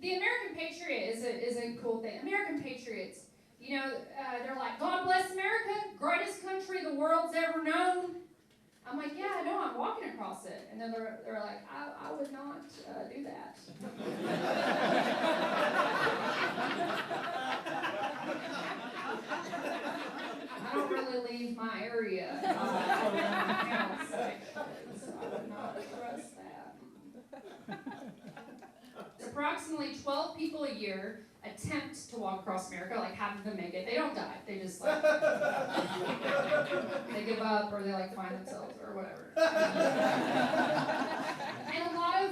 The American Patriot is a cool thing. American Patriots, you know, they're like, God bless America, greatest country the world's ever known. I'm like, yeah, I know, I'm walking across it. And then they're like, I would not do that. I don't really leave my area around my house, actually, so I would not trust that. Approximately 12 people a year attempt to walk across America, like half of them make it. They don't die, they just like, they give up or they like find themselves or whatever. And a lot of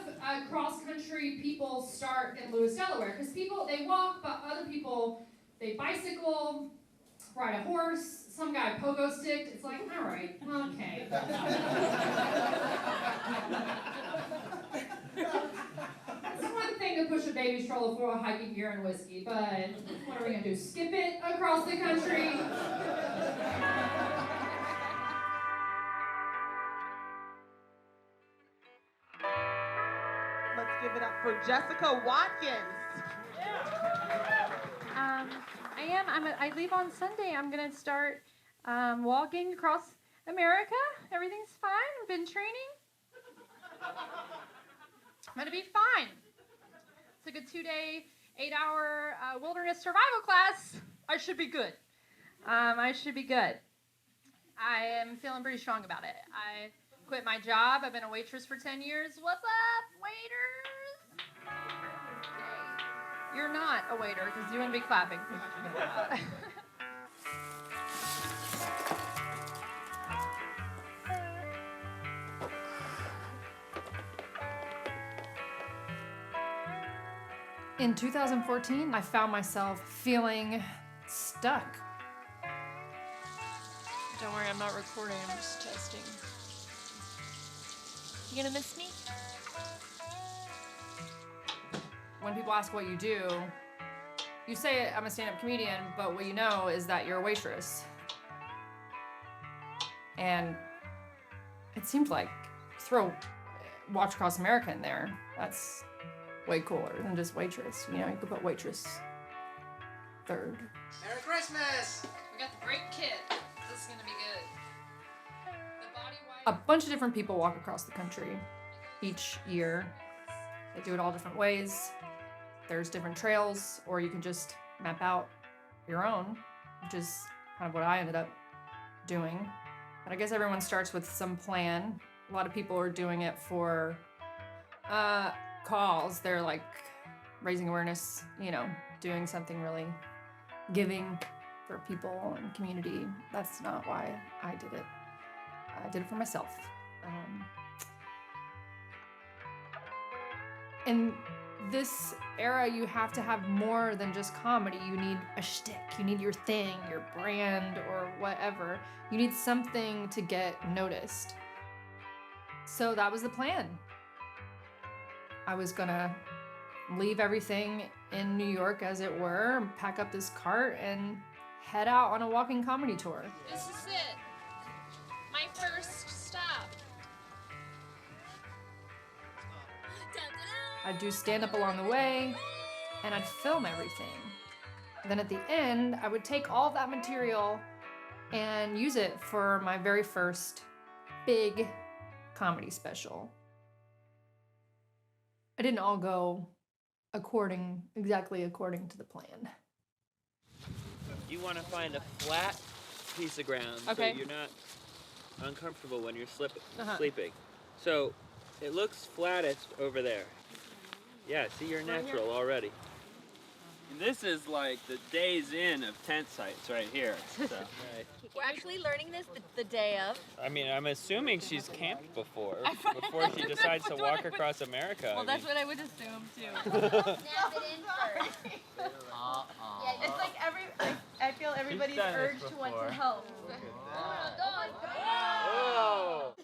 cross-country people start in Lewis, Delaware, because people, they walk, but other people, they bicycle, ride a horse, some guy pogo sticked. It's like, all right, okay. It's one thing to push a baby stroller full of hiking gear and whiskey, but what are we gonna do? Skip it across the country? Let's give it up for Jessica Watkins. I leave on Sunday. I'm gonna start walking across America. Everything's fine. I've been training. I'm gonna be fine. It's like a 2-day, 8-hour wilderness survival class. I should be good. I should be good. I am feeling pretty strong about it. I quit my job. I've been a waitress for 10 years. What's up, waiters? Okay. You're not a waiter because you wouldn't be clapping. In 2014, I found myself feeling stuck. Don't worry, I'm not recording, I'm just testing. You gonna miss me? When people ask what you do, you say I'm a stand-up comedian, but what you know is that you're a waitress. And it seems like throw Watch Across America in there. That's way cooler than just waitress. You know, you could put waitress third. Merry Christmas! We got the great kid. This is gonna be good. A bunch of different people walk across the country each year. They do it all different ways. There's different trails, or you can just map out your own, which is kind of what I ended up doing. But I guess everyone starts with some plan. A lot of people are doing it for cause. They're like raising awareness, you know, doing something really giving for people and community. That's not why I did it. I did it for myself. In this era, you have to have more than just comedy. You need a shtick. You need your thing, your brand, or whatever. You need something to get noticed. So that was the plan. I was gonna leave everything in New York, as it were, pack up this cart, and head out on a walking comedy tour. This is it. My first stop. I'd do stand-up along the way, and I'd film everything. Then at the end, I would take all of that material and use it for my very first big comedy special. It didn't all go exactly according to the plan. You want to find a flat piece of ground so you're not uncomfortable when you're sleeping. So it looks flattest over there. Yeah, see, you're natural already. And this is like the days in of tent sites right here. So, right. We're actually learning this the day of. I mean, I'm assuming she's camped before she decides to walk across America. Well, that's what I would assume too. Snap it in first. It's like I feel everybody's urge to want to help. Oh my God. Oh!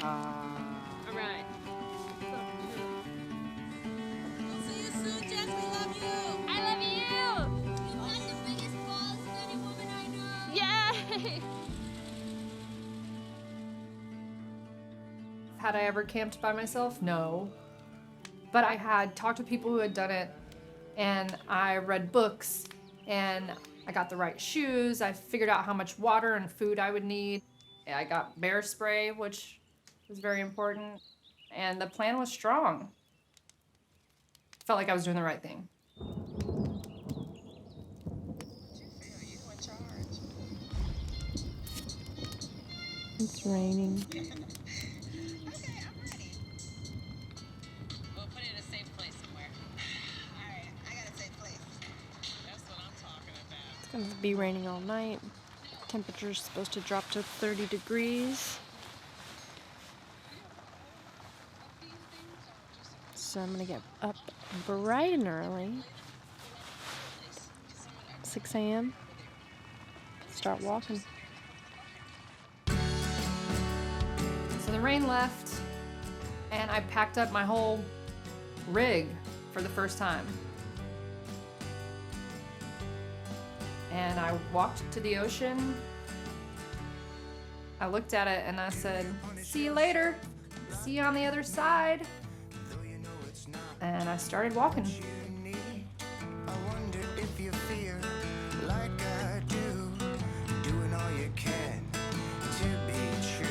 All right. We'll see you soon, Jess. We love you. I love you. Had I ever camped by myself? No. But I had talked to people who had done it, and I read books, and I got the right shoes. I figured out how much water and food I would need. I got bear spray, which was very important, and the plan was strong. Felt like I was doing the right thing. It's raining. Okay, I'm ready. We'll put it in a safe place somewhere. Alright, I got a safe place. That's what I'm talking about. It's going to be raining all night. Temperature's supposed to drop to 30 degrees. So I'm going to get up bright and early. 6 a.m. Start walking. So the rain left, and I packed up my whole rig for the first time. And I walked to the ocean. I looked at it and I said, "See you later. See you on the other side." And I started walking. I wonder if you feel like I do, doing all you can to be true.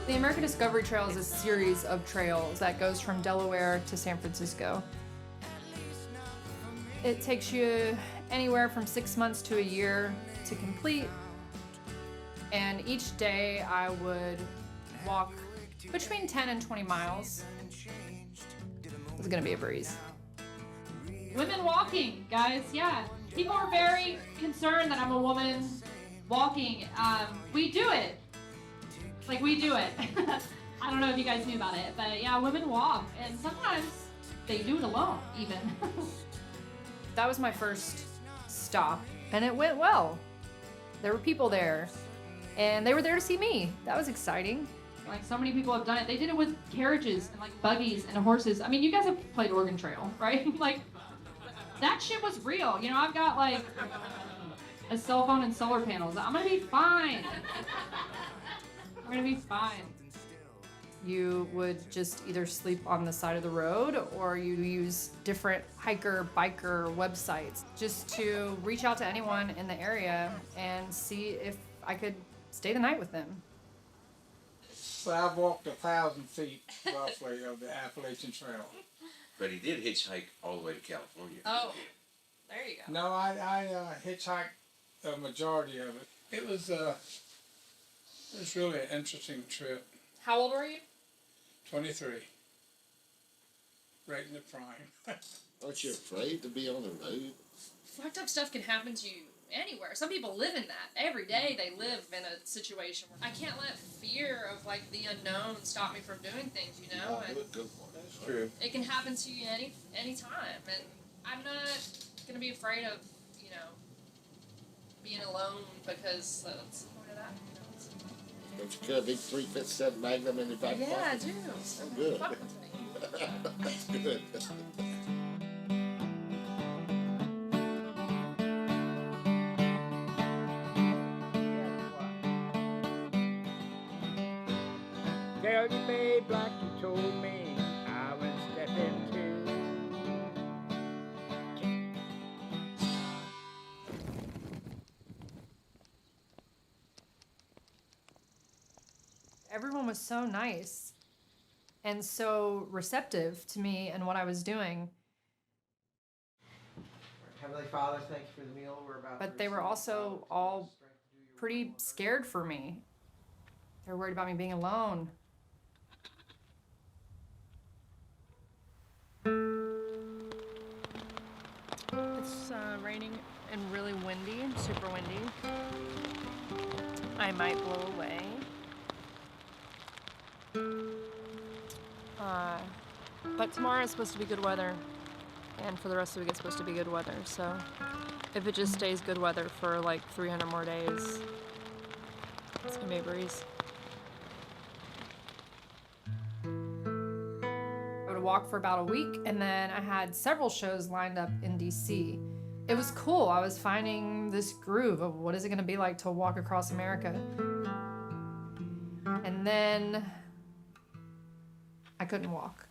The American Discovery Trail is a series of trails that goes from Delaware to San Francisco. It takes you anywhere from 6 months to a year to complete. And each day I would walk between 10 and 20 miles. It was gonna be a breeze. Women walking, guys, yeah. People are very concerned that I'm a woman walking. We do it. Like, we do it. I don't know if you guys knew about it, but yeah, women walk. And sometimes they do it alone, even. That was my first stop, and it went well. There were people there, and they were there to see me. That was exciting. Like, so many people have done it. They did it with carriages and like buggies and horses. I mean, you guys have played Oregon Trail, right? Like, that shit was real. You know, I've got like a cell phone and solar panels. I'm gonna be fine. I'm gonna be fine. You would just either sleep on the side of the road or you use different hiker, biker websites just to reach out to anyone in the area and see if I could stay the night with them. So I've walked 1,000 feet roughly of the Appalachian Trail. But he did hitchhike all the way to California. Oh, there you go. No, I hitchhiked a majority of it. It was really an interesting trip. How old were you? 23. Right in the prime. Aren't you afraid to be on the road? Fucked up stuff can happen to you anywhere. Some people live in that. Every day they live in a situation where I can't let fear of like the unknown stop me from doing things, you know? And Good point. That's true. it can happen to you any time. And I'm not gonna be afraid of, you know, being alone because that's the point of that, you know? Don't you carry a big 357 Magnum in your back pocket? Yeah, I do. Oh, good. Fuck with me. That's good. Tell you, babe, like you told me, I will step into. Everyone was so nice and so receptive to me and what I was doing. Heavenly Father, thank you for the meal we're about to But they were receive. also all pretty scared for me. They were worried about me being alone. It's raining and really windy, super windy. I might blow away. But tomorrow is supposed to be good weather, and for the rest of the week it's supposed to be good weather, so if it just stays good weather for like 300 more days, it's gonna be a breeze. I would walk for about a week, and then I had several shows lined up in DC. It was cool. I was finding this groove of what is it gonna be like to walk across America. And And then I couldn't walk.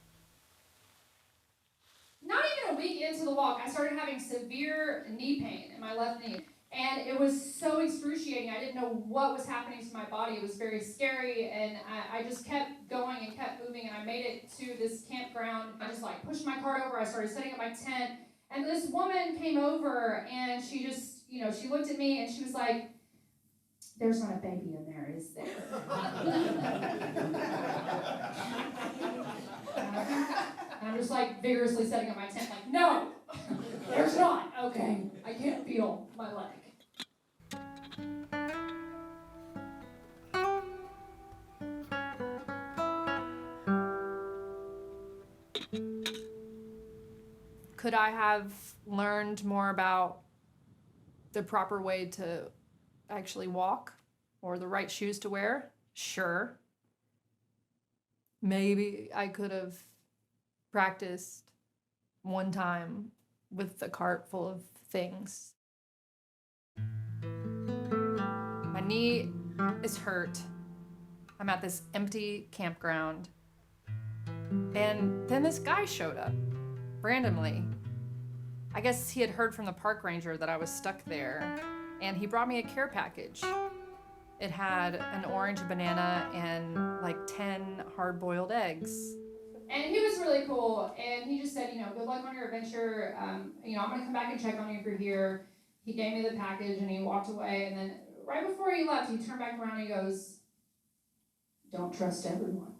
Not even a week into the walk, I started having severe knee pain in my left knee. And it was so excruciating. I didn't know what was happening to my body. It was very scary, and I just kept going and kept moving, and I made it to this campground. I just like pushed my cart over. I started setting up my tent, and this woman came over, and she just, she looked at me, and she was like, "There's not a baby in there, is there?" And I'm just like vigorously setting up my tent, like, "No, there's not. Okay, I can't feel my leg." Could I have learned more about the proper way to actually walk or the right shoes to wear? Sure. Maybe I could have practiced one time with a cart full of things. My knee is hurt. I'm at this empty campground. And then this guy showed up, randomly. I guess he had heard from the park ranger that I was stuck there, and he brought me a care package. It had an orange banana and like 10 hard-boiled eggs. And he was really cool, and he just said, good luck on your adventure. I'm gonna come back and check on you if you're here. He gave me the package, and he walked away, and then right before he left, he turned back around and he goes, "Don't trust everyone."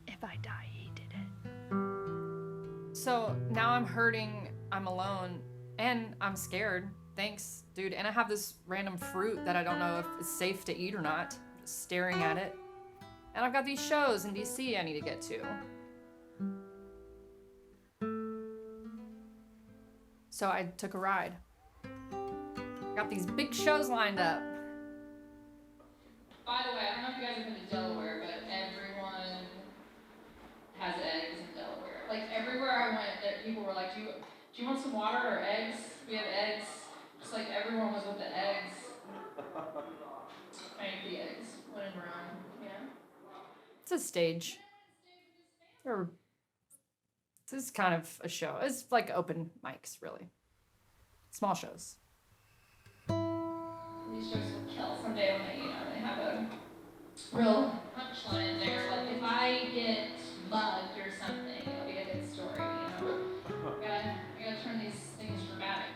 If I die, he did it. So now I'm hurting, I'm alone, and I'm scared. Thanks, dude. And I have this random fruit that I don't know if it's safe to eat or not. Just staring at it. And I've got these shows in DC I need to get to. So I took a ride. Got these big shows lined up. By the way, I don't know if you guys have been to Delaware, but everyone has eggs in Delaware. Like everywhere I went, that people were like, do you want some water or eggs? We have eggs. Just like everyone was with the eggs. I ate the eggs when in Rome, It's a stage. This is kind of a show. It's like open mics, really. Small shows. These jokes will kill someday when they have a real punchline in there. Like if I get mugged or something, it'll be a good story, I gotta turn these things dramatic.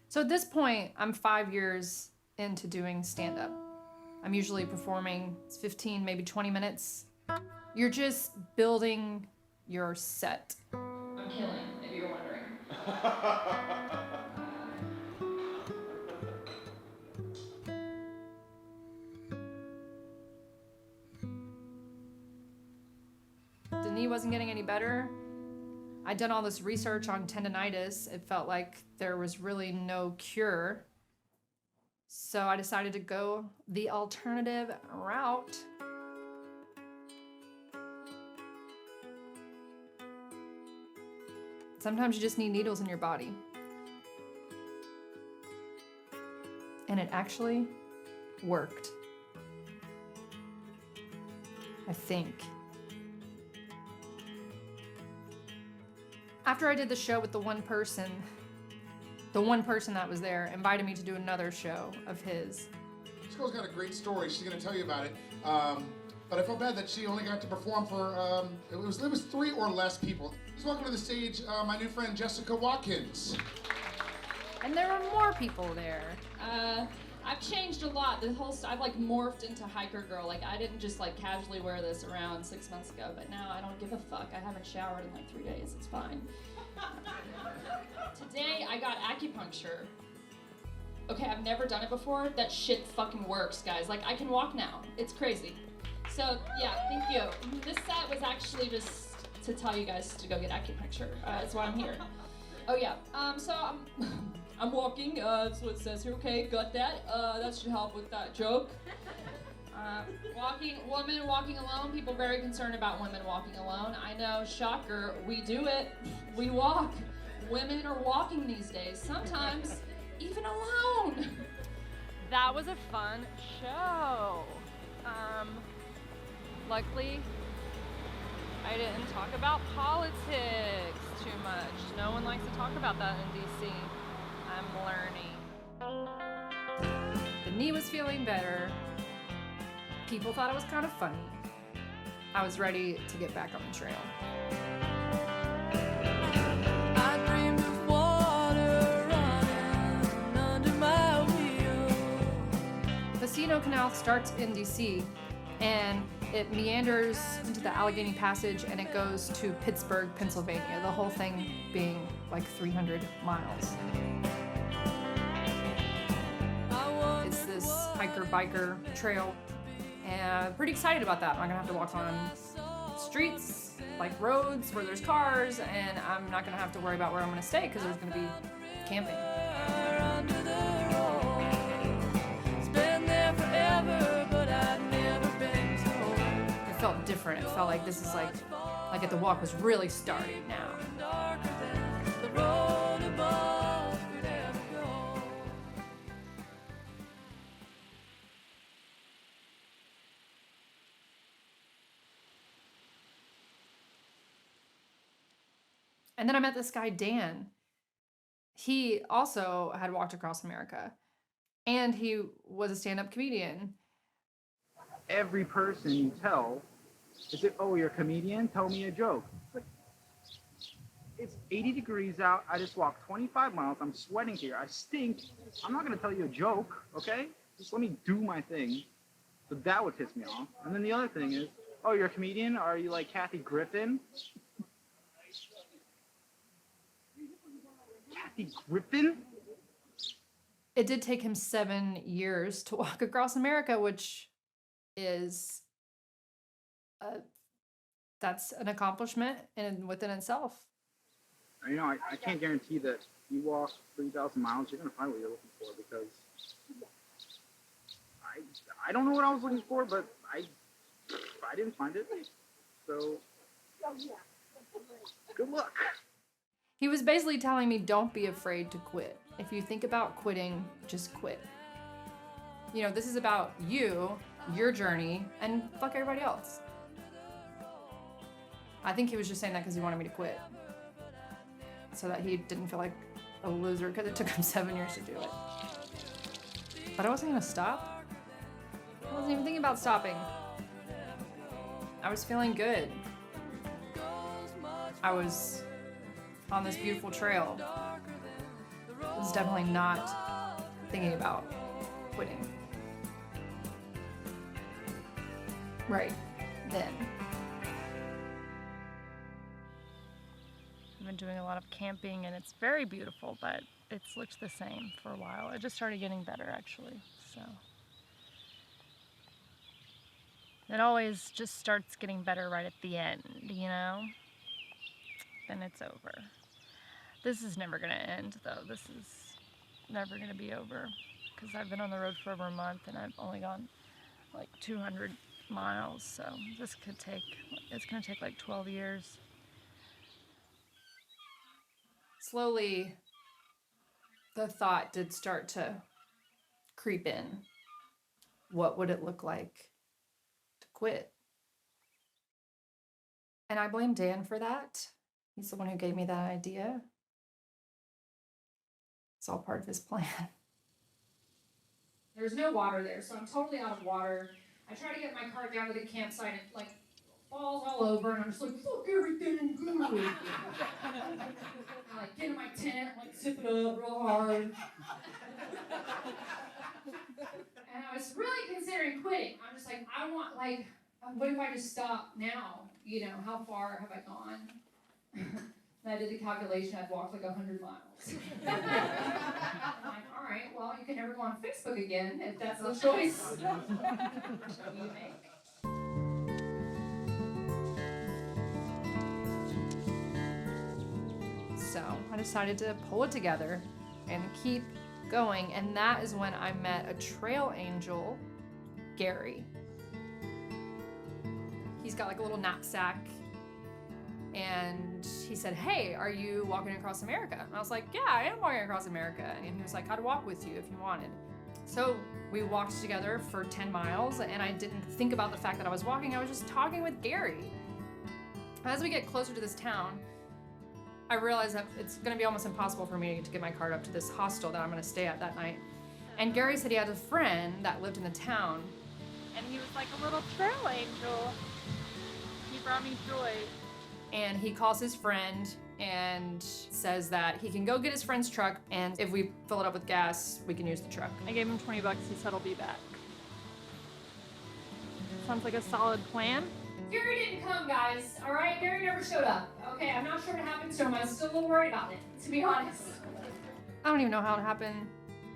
So at this point, I'm 5 years into doing stand-up. I'm usually performing 15, maybe 20 minutes. You're just building your set. I'm killing, if you were wondering. The knee wasn't getting any better. I'd done all this research on tendonitis. It felt like there was really no cure. So I decided to go the alternative route. Sometimes you just need needles in your body. And it actually worked. I think. After I did the show with the one person that was there invited me to do another show of his. This girl's got a great story. She's gonna tell you about it. But I felt bad that she only got to perform for, it was 3 or less people. Please welcome to the stage my new friend Jessica Watkins. And there were more people there. I've changed a lot. I've like morphed into hiker girl. Like I didn't just like casually wear this around 6 months ago, but now I don't give a fuck. I haven't showered in like 3 days. It's fine. Today I got acupuncture. Okay, I've never done it before. That shit fucking works, guys. Like I can walk now. It's crazy. So yeah, thank you. This set was actually just to tell you guys to go get acupuncture. That's why I'm here. Oh yeah. So I'm walking. That's what it says here. Okay, got that. That should help with that joke. Women walking alone, people very concerned about women walking alone. I know, shocker, we do it. We walk. Women are walking these days, sometimes even alone. That was a fun show. Luckily, I didn't talk about politics too much. No one likes to talk about that in DC. I'm learning. The knee was feeling better. People thought it was kind of funny. I was ready to get back on the trail. I dreamed of water running under my wheel. The C&O Canal starts in DC and it meanders into the Allegheny Passage and it goes to Pittsburgh, Pennsylvania, the whole thing being like 300 miles. It's this hiker-biker trail, and I'm pretty excited about that. I'm not gonna have to walk on streets, like roads where there's cars, and I'm not gonna have to worry about where I'm gonna stay because there's gonna be camping. It felt different. It felt like this is like the walk was really starting now. And then I met this guy, Dan. He also had walked across America, and he was a stand-up comedian. Every person you tell is it, oh, you're a comedian? Tell me a joke. It's 80 degrees out. I just walked 25 miles. I'm sweating here. I stink. I'm not going to tell you a joke, okay? Just let me do my thing. So that would piss me off. And then the other thing is, oh, you're a comedian? Are you like Kathy Griffin? Kathy Griffin? It did take him 7 years to walk across America, which is that's an accomplishment within itself. You know, I can't guarantee that you walk 3,000 miles, you're going to find what you're looking for, because I don't know what I was looking for, but I didn't find it. So, good luck. He was basically telling me, don't be afraid to quit. If you think about quitting, just quit. You know, this is about you, your journey, and fuck everybody else. I think he was just saying that because he wanted me to quit. So that he didn't feel like a loser, because it took him 7 years to do it. But I wasn't gonna stop. I wasn't even thinking about stopping. I was feeling good. I was on this beautiful trail. I was definitely not thinking about quitting. Right then. I've been doing a lot of camping and it's very beautiful, but it's looked the same for a while. It just started getting better actually, so. It always just starts getting better right at the end, you know? Then it's over. This is never gonna end though. This is never gonna be over because I've been on the road for over a month and I've only gone like 200 miles, so this could take, it's gonna take like 12 years. Slowly, the thought did start to creep in. What would it look like to quit? And I blame Dan for that. He's the one who gave me that idea. It's all part of his plan. There's no water there, so I'm totally out of water. I try to get my car down to the campsite and like falls all over, and I'm just like, fuck everything good. I like get in my tent, like zip it up real hard. And I was really considering quitting. I'm just like, I want like, what if I just stop now? You know, how far have I gone? And I did the calculation, I'd walked like 100 miles. I'm like, all right, well, you can never go on Facebook again if that's the choice you make. So I decided to pull it together and keep going, and that is when I met a trail angel, Gary. he's got like a little knapsack. And he said, hey, are you walking across America? And I was like, yeah, I am walking across America. And he was like, I'd walk with you if you wanted. So we walked together for 10 miles, and I didn't think about the fact that I was walking. I was just talking with Gary. As we get closer to this town, I realized that it's gonna be almost impossible for me to get my cart up to this hostel that I'm gonna stay at that night. And Gary said he had a friend that lived in the town. And he was like a little trail angel. He brought me joy. And he calls his friend and says that he can go get his friend's truck, and if we fill it up with gas, we can use the truck. I gave him $20. He said he'll be back. Sounds like a solid plan. Gary didn't come, guys, all right? Gary never showed up. Okay, I'm not sure what happened to him. I'm still a little worried about it, to be honest. I don't even know how it happened.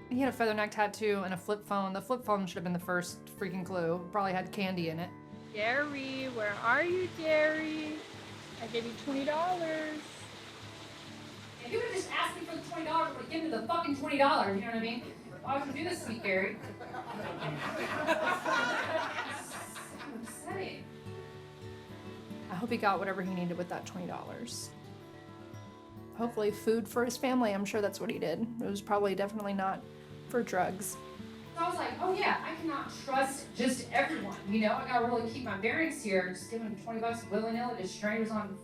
He had a feather neck tattoo and a flip phone. The flip phone should have been the first freaking clue. Probably had candy in it. Gary, where are you, Gary? I gave you $20. If you would have just asked me for the $20, I would have given you the fucking $20, you know what I mean? Why would you do this to me, Gary? So upsetting. I hope he got whatever he needed with that $20. Hopefully food for his family. I'm sure that's what he did. It was probably definitely not for drugs. So I was like, oh yeah, I cannot trust just everyone, you know? I gotta really keep my bearings here. Just giving them $20 willy-nilly to strangers on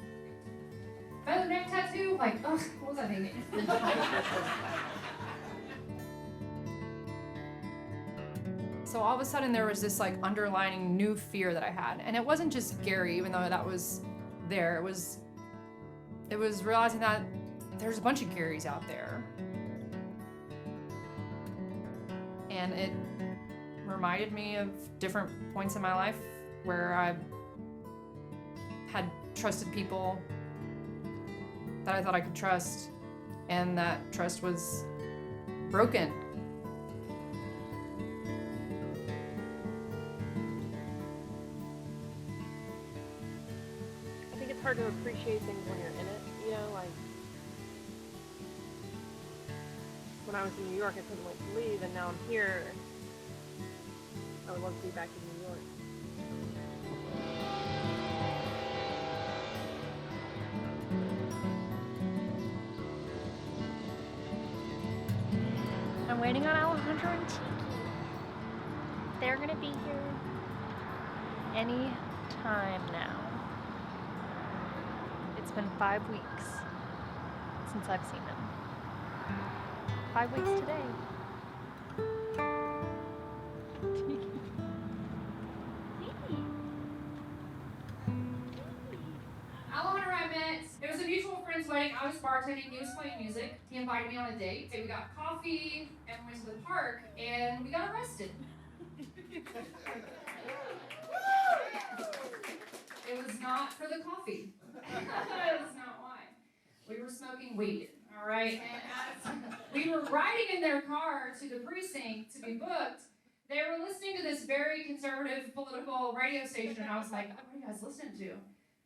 feather neck tattoo? Like, ugh, what was I thinking? So all of a sudden there was this like underlining new fear that I had. And it wasn't just Gary, even though that was there. It was realizing that there's a bunch of Garys out there. And it reminded me of different points in my life where I had trusted people that I thought I could trust, and that trust was broken. I think it's hard to appreciate things when you're in it, you know, like when I was in New York, I couldn't wait to leave, and now I'm here. I would love to be back in New York. I'm waiting on Alejandro and Tiki. They're gonna be here any time now. It's been 5 weeks since I've seen them. 5 weeks today. Alejandro and I met, it was a mutual friend's wedding. I was bartending, he was playing music. He invited me on a date. We got coffee and we went to the park and we got arrested. It was not for the coffee. That is not why. We were smoking weed, all right? And as we were riding in their car to the precinct to be booked, they were listening to this very conservative political radio station, and I was like, oh, what are you guys listening to?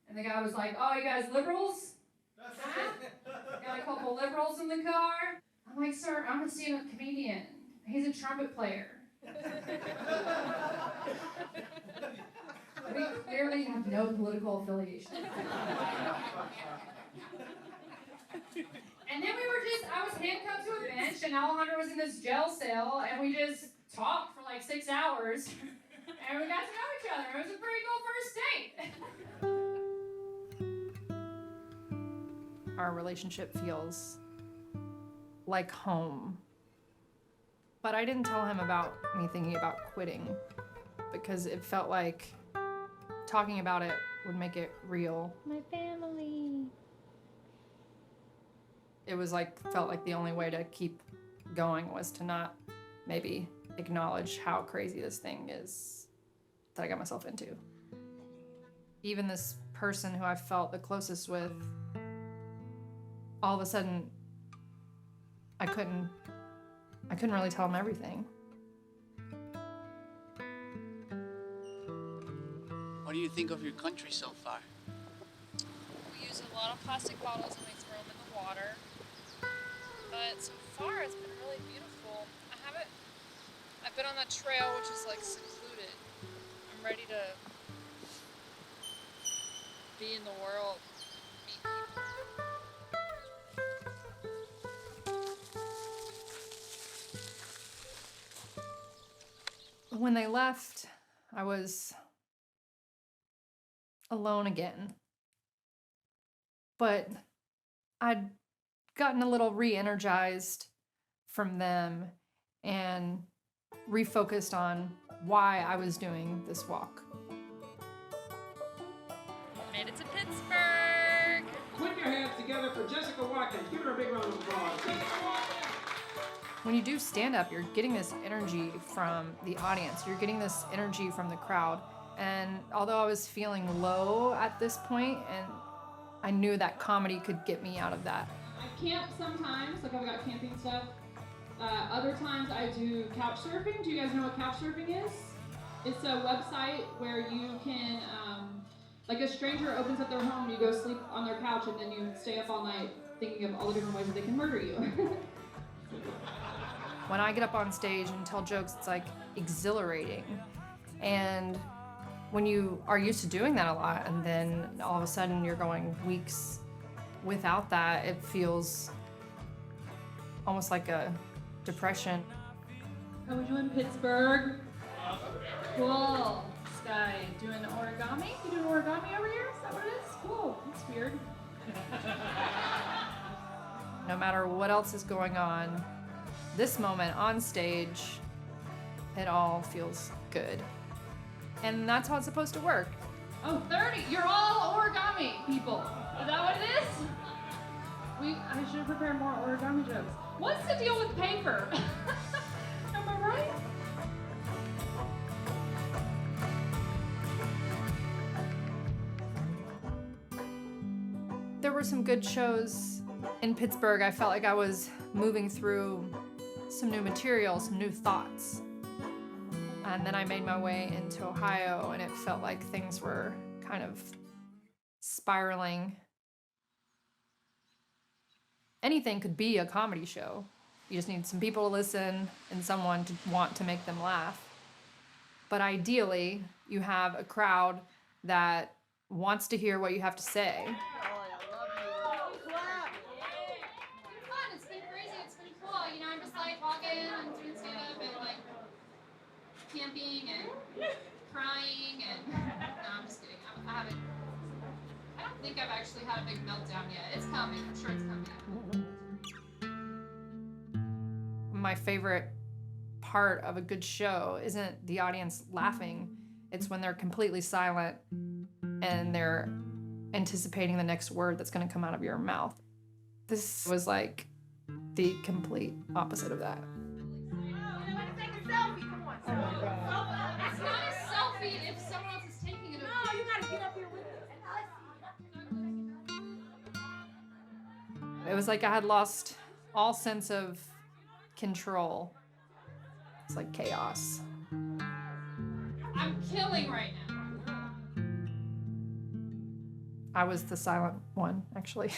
And the guy was like, oh, you guys liberals? Huh? Got a couple liberals in the car? I'm like, sir, I'm a stand-up comedian. He's a trumpet player. We clearly have no political affiliation. And then I was handcuffed to a bench, and Alejandro was in this jail cell, and we just talked for like 6 hours, and we got to know each other. It was a pretty cool first date. Our relationship feels like home. But I didn't tell him about me thinking about quitting, because it felt like talking about it would make it real. My family. It was like, felt like the only way to keep going was to not maybe acknowledge how crazy this thing is that I got myself into. Even this person who I felt the closest with, all of a sudden, I couldn't really tell him everything. What do you think of your country so far? We use a lot of plastic bottles and we throw them in the water. But so far it's been really beautiful. I've been on that trail which is like secluded. I'm ready to be in the world, meet people. When they left, I was alone again. But I'd gotten a little re-energized from them and refocused on why I was doing this walk. Made it to Pittsburgh! Put your hands together for Jessica Watkins. Give her a big round of applause. When you do stand-up, you're getting this energy from the audience. You're getting this energy from the crowd. And although I was feeling low at this point, and I knew that comedy could get me out of that. I camp sometimes, like I've got camping stuff. Other times I do couch surfing. Do you guys know what couch surfing is? It's a website where you can, like a stranger opens up their home, you go sleep on their couch, and then you stay up all night thinking of all the different ways that they can murder you. When I get up on stage and tell jokes, it's like exhilarating. And when you are used to doing that a lot, and then all of a sudden you're going weeks without that, it feels almost like a depression. How we doing, Pittsburgh? Cool. This guy doing origami? You doing origami over here? Is that what it is? Cool. That's weird. No matter what else is going on, this moment on stage, it all feels good. And that's how it's supposed to work. Oh, 30. You're all origami people. Is that what it is? I should have prepared more origami jokes. What's the deal with paper? Am I right? There were some good shows in Pittsburgh. I felt like I was moving through some new material, some new thoughts. And then I made my way into Ohio, and it felt like things were kind of spiraling. Anything could be a comedy show. You just need some people to listen and someone to want to make them laugh. But ideally, you have a crowd that wants to hear what you have to say. It's been crazy. It's been cool. You know, I'm just like walking and doing stand-up and like camping and crying and no, I'm just kidding. I don't think I've actually had a big meltdown yet. It's coming. I'm sure it's coming. My favorite part of a good show isn't the audience laughing. It's when they're completely silent and they're anticipating the next word that's going to come out of your mouth. This was like the complete opposite of that. It's not a selfie if someone else is taking it. No, you gotta get up here with us. It was like I had lost all sense of control. It's like chaos. I'm killing right now. I was the silent one, actually.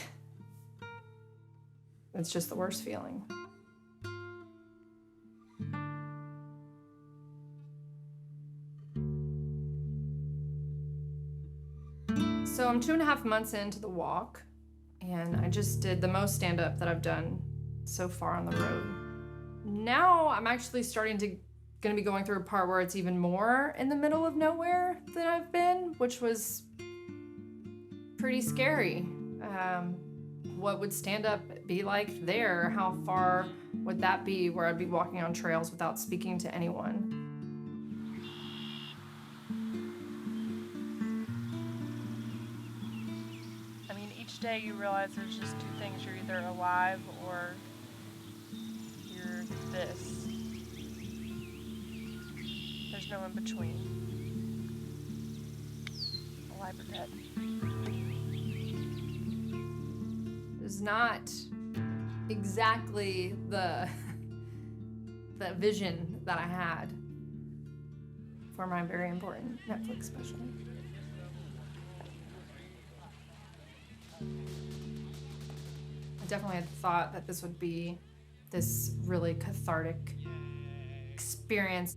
It's just the worst feeling. So I'm 2.5 months into the walk, and I just did the most stand-up that I've done so far on the road. Now I'm actually gonna be going through a part where it's even more in the middle of nowhere than I've been, which was pretty scary. What would stand-up be like there? How far would that be where I'd be walking on trails without speaking to anyone? I mean, each day you realize there's just two things. You're either alive or you're this. There's no in between. Alive or dead. It's not exactly the vision that I had for my very important Netflix special. I definitely had thought that this would be this really cathartic experience.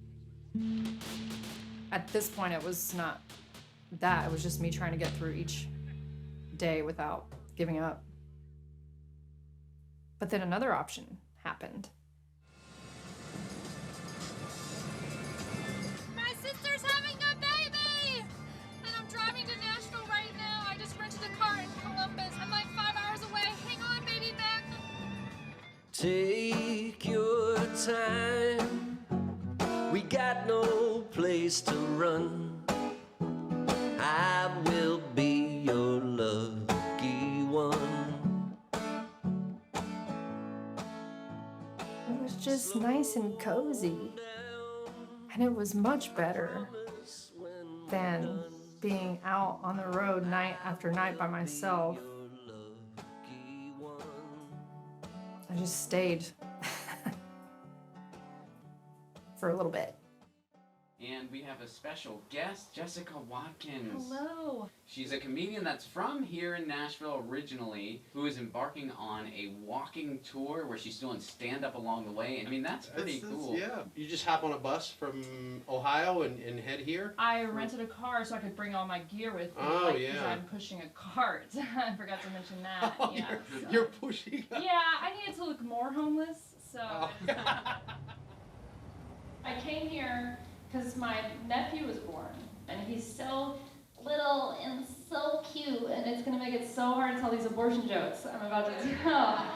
At this point, it was not that. It was just me trying to get through each day without giving up. But then another option happened. My sister's having a baby! And I'm driving to Nashville right now. I just rented a car in Columbus. I'm like 5 hours away. Hang on, baby Beck. Take your time. We got no place to run. I will be your lucky one. It was just nice and cozy. And it was much better than being out on the road night after night by myself. I just stayed for a little bit. And we have a special guest, Jessica Watkins. Hello. She's a comedian that's from here in Nashville originally, who is embarking on a walking tour where she's doing stand-up along the way. I mean, that's pretty cool. Yeah. You just hop on a bus from Ohio and head here? I rented a car so I could bring all my gear with me. Oh, Because yeah. I'm pushing a cart. I forgot to mention that. Oh, yeah, you're pushing. Yeah, I needed to look more homeless, so. Oh. I came here because my nephew was born, and he's so little and so cute, and it's gonna make it so hard to tell these abortion jokes I'm about to tell.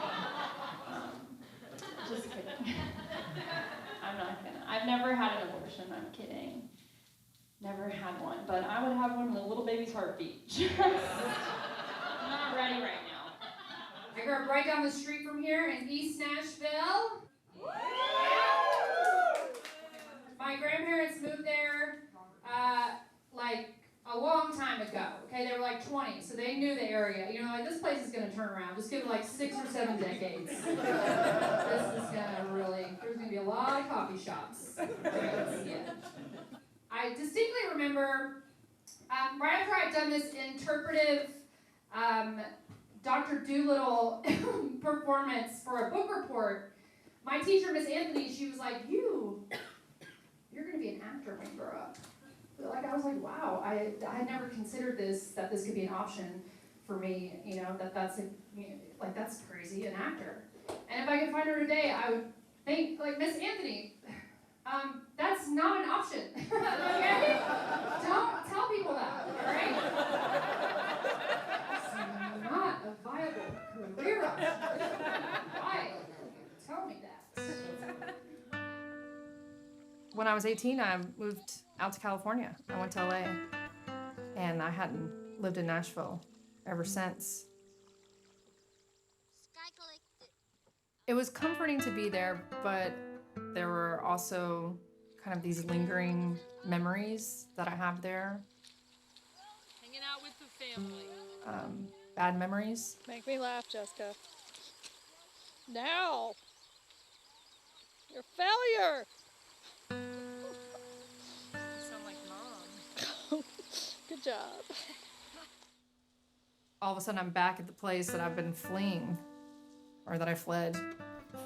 Just kidding. I'm not gonna. I've never had an abortion, I'm kidding. Never had one, but I would have one in a little baby's heartbeat. I'm not ready right now. I grew up right down the street from here in East Nashville. My grandparents moved there like a long time ago. Okay, they were like 20, so they knew the area. You know, like this place is gonna turn around. Just give it like 6 or 7 decades. This is gonna really. There's gonna be a lot of coffee shops. Yeah. I distinctly remember right after I'd done this interpretive Dr. Dolittle performance for a book report. My teacher, Miss Anthony, she was like, you're going to be an actor when you grow up. Like, I was like, wow, I had never considered that this could be an option for me, you know, that's crazy, an actor. And if I could find her today, I would think, like, Miss Anthony, that's not an option, okay? Don't tell people that, all right? It's not a viable career option. Why? Tell me that. When I was 18, I moved out to California. I went to LA, and I hadn't lived in Nashville ever since. It was comforting to be there, but there were also kind of these lingering memories that I have there. Hanging out with the family. Bad memories. Make me laugh, Jessica. Now! You're a failure! You sound like Mom. Good job. All of a sudden, I'm back at the place that I've been fleeing, or that I fled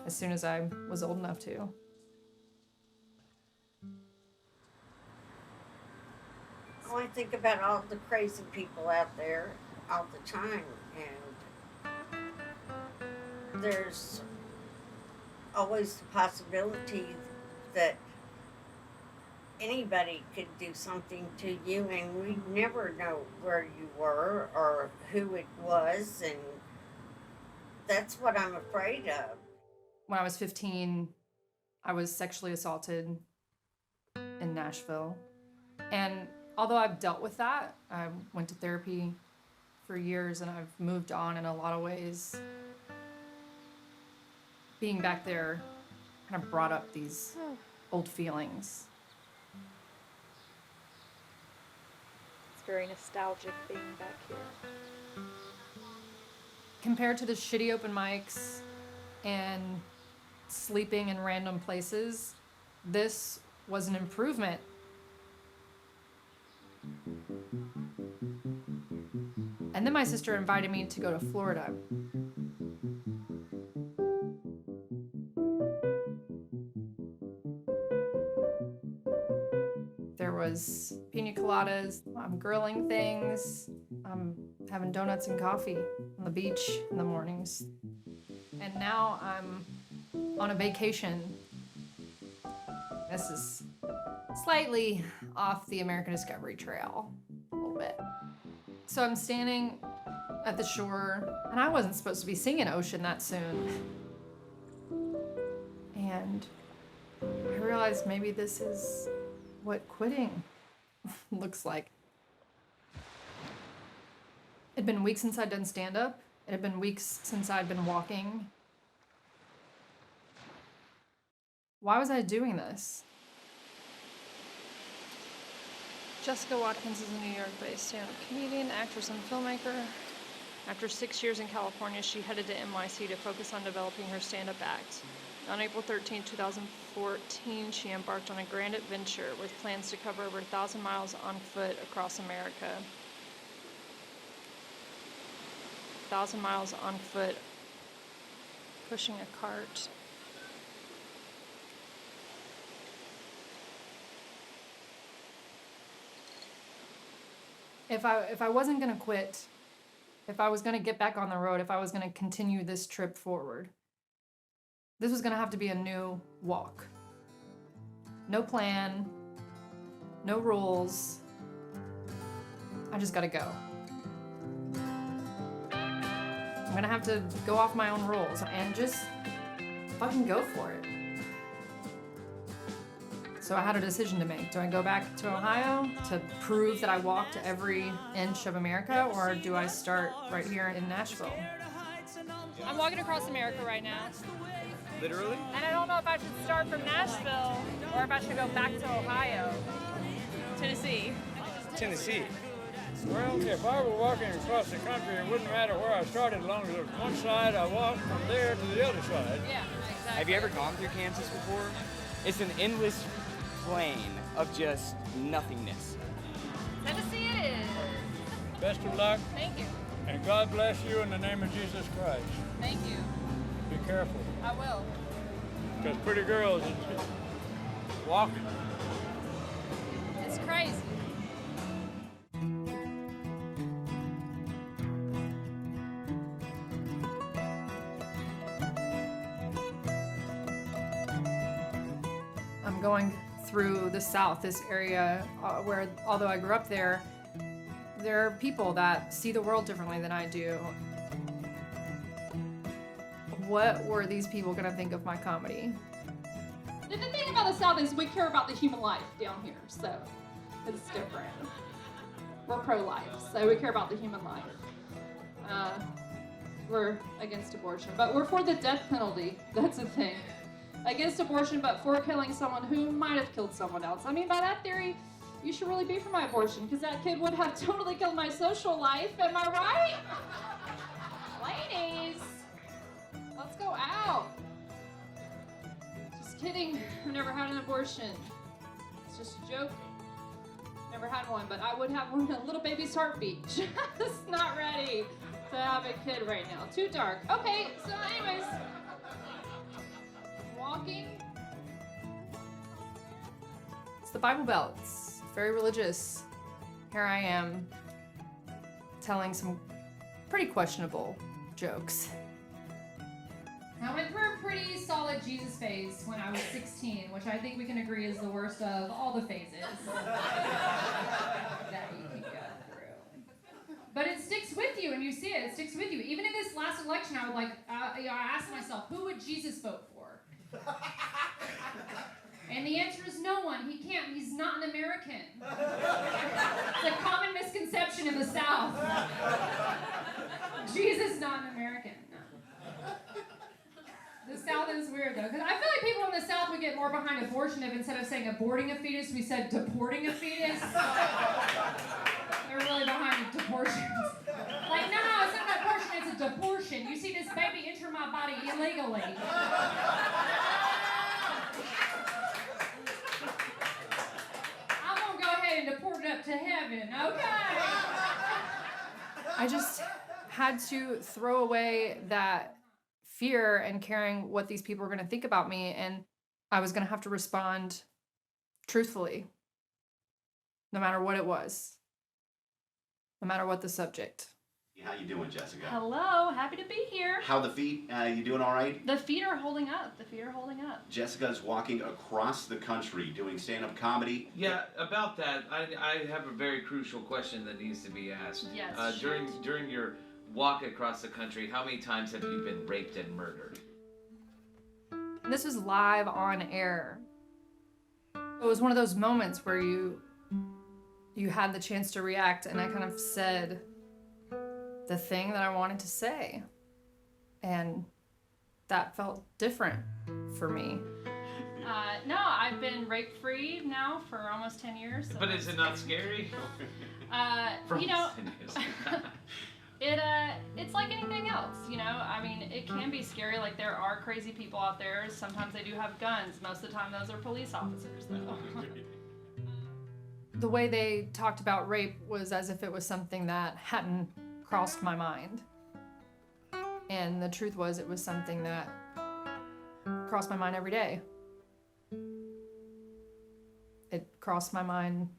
as soon as I was old enough to. Oh, I think about all the crazy people out there all the time, and there's always the possibility that anybody could do something to you, and we never know where you were or who it was, and that's what I'm afraid of. When I was 15, I was sexually assaulted in Nashville. And although I've dealt with that, I went to therapy for years and I've moved on in a lot of ways. Being back there kind of brought up these old feelings. It's very nostalgic being back here. Compared to the shitty open mics and sleeping in random places, this was an improvement. And then my sister invited me to go to Florida. There was pina coladas. I'm grilling things. I'm having donuts and coffee on the beach in the mornings. And now I'm on a vacation. This is slightly off the American Discovery Trail, a little bit. So I'm standing at the shore, and I wasn't supposed to be seeing ocean that soon. And I realized maybe this is what quitting looks like. It'd been weeks since I'd done stand-up. It had been weeks since I'd been walking. Why was I doing this? Jessica Watkins is a New York-based stand-up comedian, actress, and filmmaker. After 6 years in California, she headed to NYC to focus on developing her stand-up act. On April 13, 2014, she embarked on a grand adventure with plans to cover over 1,000 miles on foot across America. 1,000 miles on foot, pushing a cart. If I wasn't gonna quit, if I was gonna get back on the road, if I was gonna continue this trip forward, this was gonna have to be a new walk. No plan, no rules. I just gotta go. I'm gonna have to go off my own rules and just fucking go for it. So I had a decision to make. Do I go back to Ohio to prove that I walked every inch of America, or do I start right here in Nashville? I'm walking across America right now. Literally? And I don't know if I should start from Nashville or if I should go back to Ohio. Tennessee. Tennessee. Well, if I were walking across the country, it wouldn't matter where I started, as long as it was one side, I walked from there to the other side. Yeah, exactly. Have you ever gone through Kansas before? It's an endless plain of just nothingness. Tennessee it is. Best of luck. Thank you. And God bless you in the name of Jesus Christ. Thank you. Be careful. I will. Because pretty girls is walking. It's crazy. I'm going through the South, this area where, although I grew up there, there are people that see the world differently than I do. What were these people gonna think of my comedy? The thing about the South is we care about the human life down here, so it's different. We're pro-life, so we care about the human life. We're against abortion, but we're for the death penalty. That's the thing. Against abortion, but for killing someone who might have killed someone else. I mean, by that theory, you should really be for my abortion, because that kid would have totally killed my social life. Am I right? Ladies, let's go out. Just kidding. I've never had an abortion. It's just a joke. Never had one, but I would have one, a little baby's heartbeat. Just not ready to have a kid right now. Too dark. Okay, so anyways. Walking. It's the Bible Belt. It's very religious. Here I am telling some pretty questionable jokes. I went through a pretty solid Jesus phase when I was 16, which I think we can agree is the worst of all the phases that you can go through. But it sticks with you, and you see it. It sticks with you. Even in this last election, I would I asked myself, who would Jesus vote for? And the answer is no one. He can't. He's not an American. It's a common misconception in the South. Jesus is not an American. No. The South is weird, though, because I feel like people in the South would get more behind abortion if instead of saying aborting a fetus, we said deporting a fetus. They're really behind deportions. Like, no, it's not an abortion, it's a deportion. You see this baby enter my body illegally. I'm gonna go ahead and deport it up to heaven, okay? I just had to throw away that fear and caring what these people were going to think about me, and I was going to have to respond truthfully. no matter what it was, no matter what the subject. How you doing, Jessica? Hello, happy to be here. How the feet? You doing all right? The feet are holding up. The feet are holding up. Jessica's walking across the country doing stand-up comedy. Yeah, about that, I have a very crucial question that needs to be asked. Yes. During your walk across the country, how many times have you been raped and murdered? This was live on air. It was one of those moments where you had the chance to react, and I kind of said the thing that I wanted to say. And that felt different for me. No, I've been rape-free now for almost 10 years. So But is it not scary? You know, it's like anything else, you know? I mean, it can be scary. Like, there are crazy people out there. Sometimes they do have guns. Most of the time, those are police officers, though. The way they talked about rape was as if it was something that hadn't crossed my mind. And the truth was, it was something that crossed my mind every day. It crossed my mind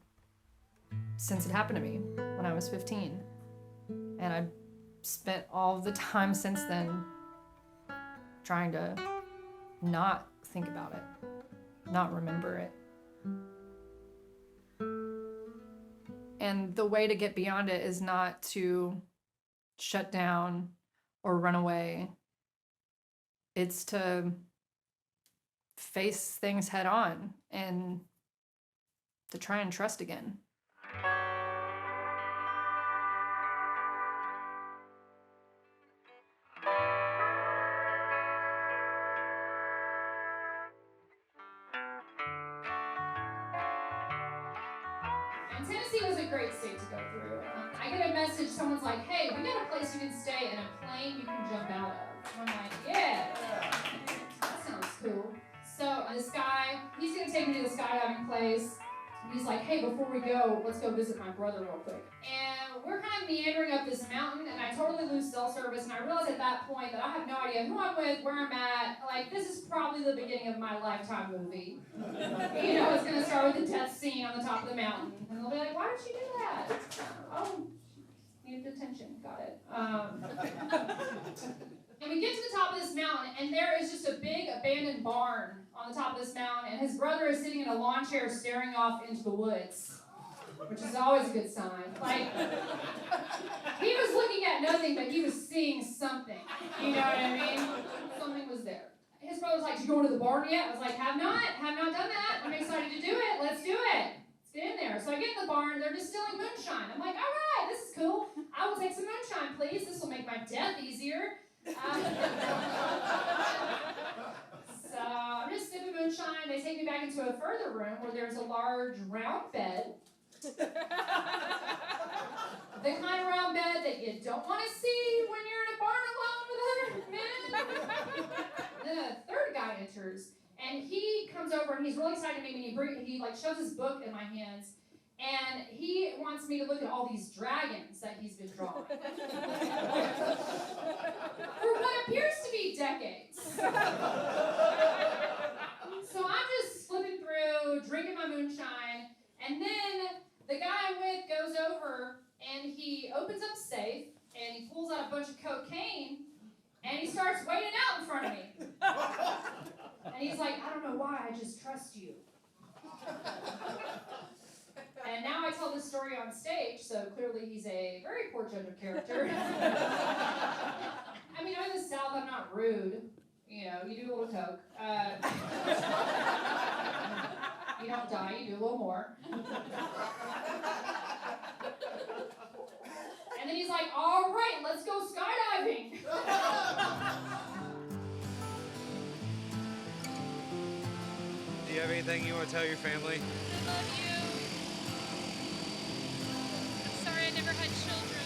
since it happened to me when I was 15. And I spent all the time since then trying to not think about it, not remember it. And the way to get beyond it is not to shut down or run away. It's to face things head on and to try and trust again. And Tennessee was a great state to go through. I get a message, someone's like, hey, we got a place you can stay and a plane you can jump out of. I'm like, yeah, that sounds cool. So this guy, he's gonna take me to the skydiving place. And he's like, hey, before we go, let's go visit my brother real quick. And we're kind of meandering up this mountain, and I totally lose cell service, and I realize at that point that I have no idea who I'm with, where I'm at. Like, this is probably the beginning of my Lifetime movie. You know, it's gonna start with the death scene on the top of the mountain. And they'll be like, why did you do that? Oh, needed attention, got it. And we get to the top of this mountain, and there is just a big abandoned barn on the top of this mountain, and his brother is sitting in a lawn chair staring off into the woods, which is always a good sign. Like, he was looking at nothing, but he was seeing something. You know what I mean? Something was there. His brother's like, you going to the barn yet? I was like, have not done that. I'm excited to do it. Let's do it. Let's get in there. So I get in the barn, they're distilling moonshine. I'm like, all right, this is cool. I will take some moonshine, please. This will make my death easier. So I'm just sipping moonshine. They take me back into a further room where there's a large round bed. The kind of round bed that you don't want to see when you're in a barn alone with other men. Then a third guy enters, and he comes over and he's really excited to meet me. He like shoves his book in my hands, and he wants me to look at all these dragons that he's been drawing. For what appears to be decades. So I'm just flipping through, drinking my moonshine, and then the guy I'm with goes over and he opens up a safe and he pulls out a bunch of cocaine and he starts weighing it out in front of me. And he's like, I don't know why, I just trust you. And now I tell this story on stage, so clearly he's a very poor judge of character. I mean, I'm in the South, I'm not rude. You know, you do a little coke. You don't die, you do a little more. And then he's like, all right, let's go skydiving. Do you have anything you want to tell your family? I love you. I'm sorry I never had children.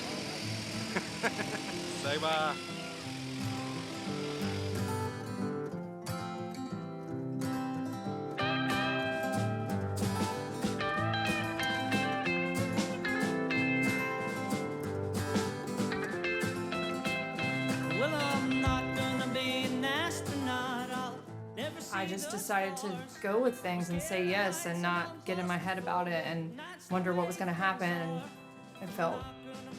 Say bye. I just decided to go with things and say yes and not get in my head about it and wonder what was gonna happen. It felt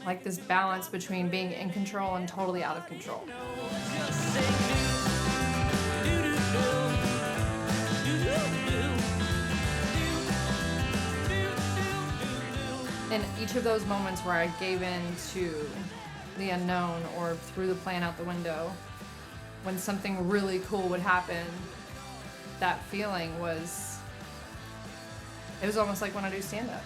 like this balance between being in control and totally out of control. In each of those moments where I gave in to the unknown or threw the plan out the window, when something really cool would happen, that feeling was, it was almost like when I do stand-up.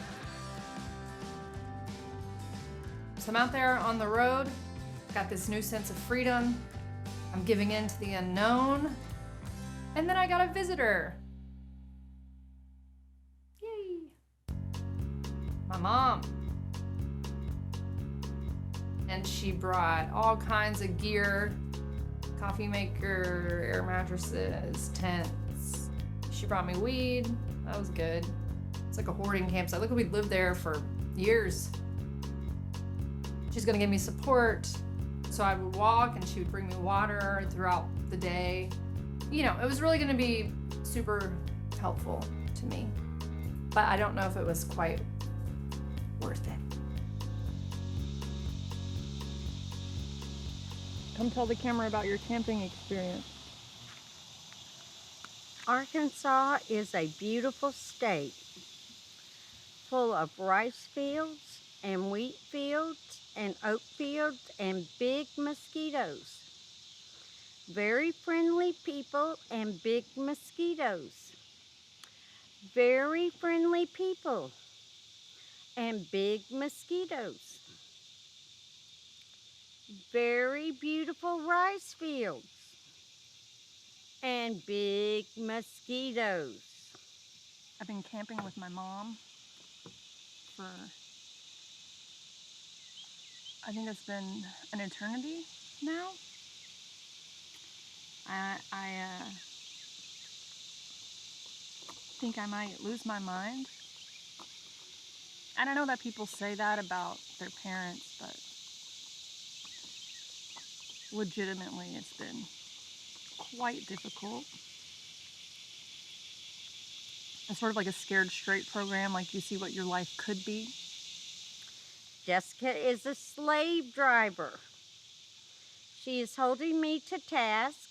So I'm out there on the road, got this new sense of freedom, I'm giving in to the unknown, and then I got a visitor. Yay! My mom. And she brought all kinds of gear, coffee maker, air mattresses, tents. She brought me weed, that was good. It's like a hoarding campsite. Look, we'd lived there for years. She's gonna give me support. So I would walk and she would bring me water throughout the day. You know, it was really gonna be super helpful to me. But I don't know if it was quite worth it. Come tell the camera about your camping experience. Arkansas is a beautiful state, full of rice fields and wheat fields and oat fields and big mosquitoes. Very friendly people and big mosquitoes. Very friendly people and big mosquitoes. Very beautiful rice fields and big mosquitoes. I've been camping with my mom for, I think it's been an eternity now. I think I might lose my mind. And I know that people say that about their parents, but legitimately it's been quite difficult. It's sort of like a scared straight program, like you see what your life could be. Jessica is a slave driver. She is holding me to task,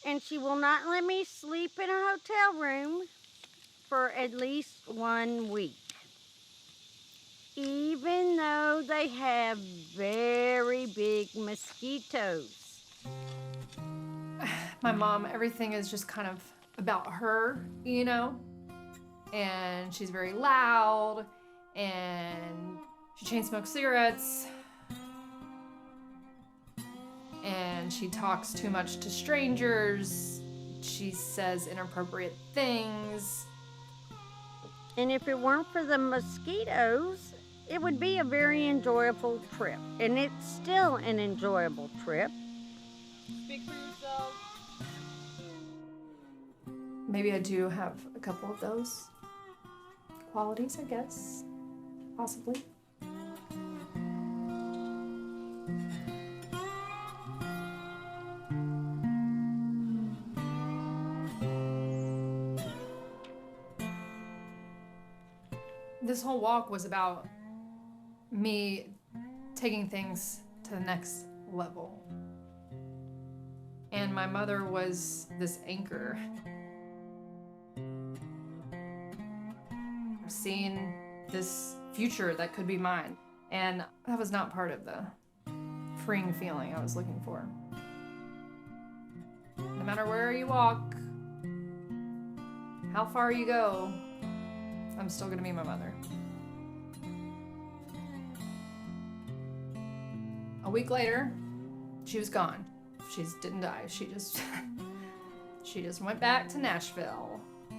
and she will not let me sleep in a hotel room for at least 1 week. Even though they have very big mosquitoes. My mom, everything is just kind of about her, you know? And she's very loud, and she chain smokes cigarettes, and she talks too much to strangers. She says inappropriate things. And if it weren't for the mosquitoes, it would be a very enjoyable trip. And it's still an enjoyable trip. Speak for yourself. Maybe I do have a couple of those qualities, I guess. Possibly. This whole walk was about me taking things to the next level. And my mother was this anchor. Seeing this future that could be mine. And that was not part of the freeing feeling I was looking for. No matter where you walk, how far you go, I'm still gonna be my mother. A week later, she was gone. She didn't die. She just went back to Nashville. I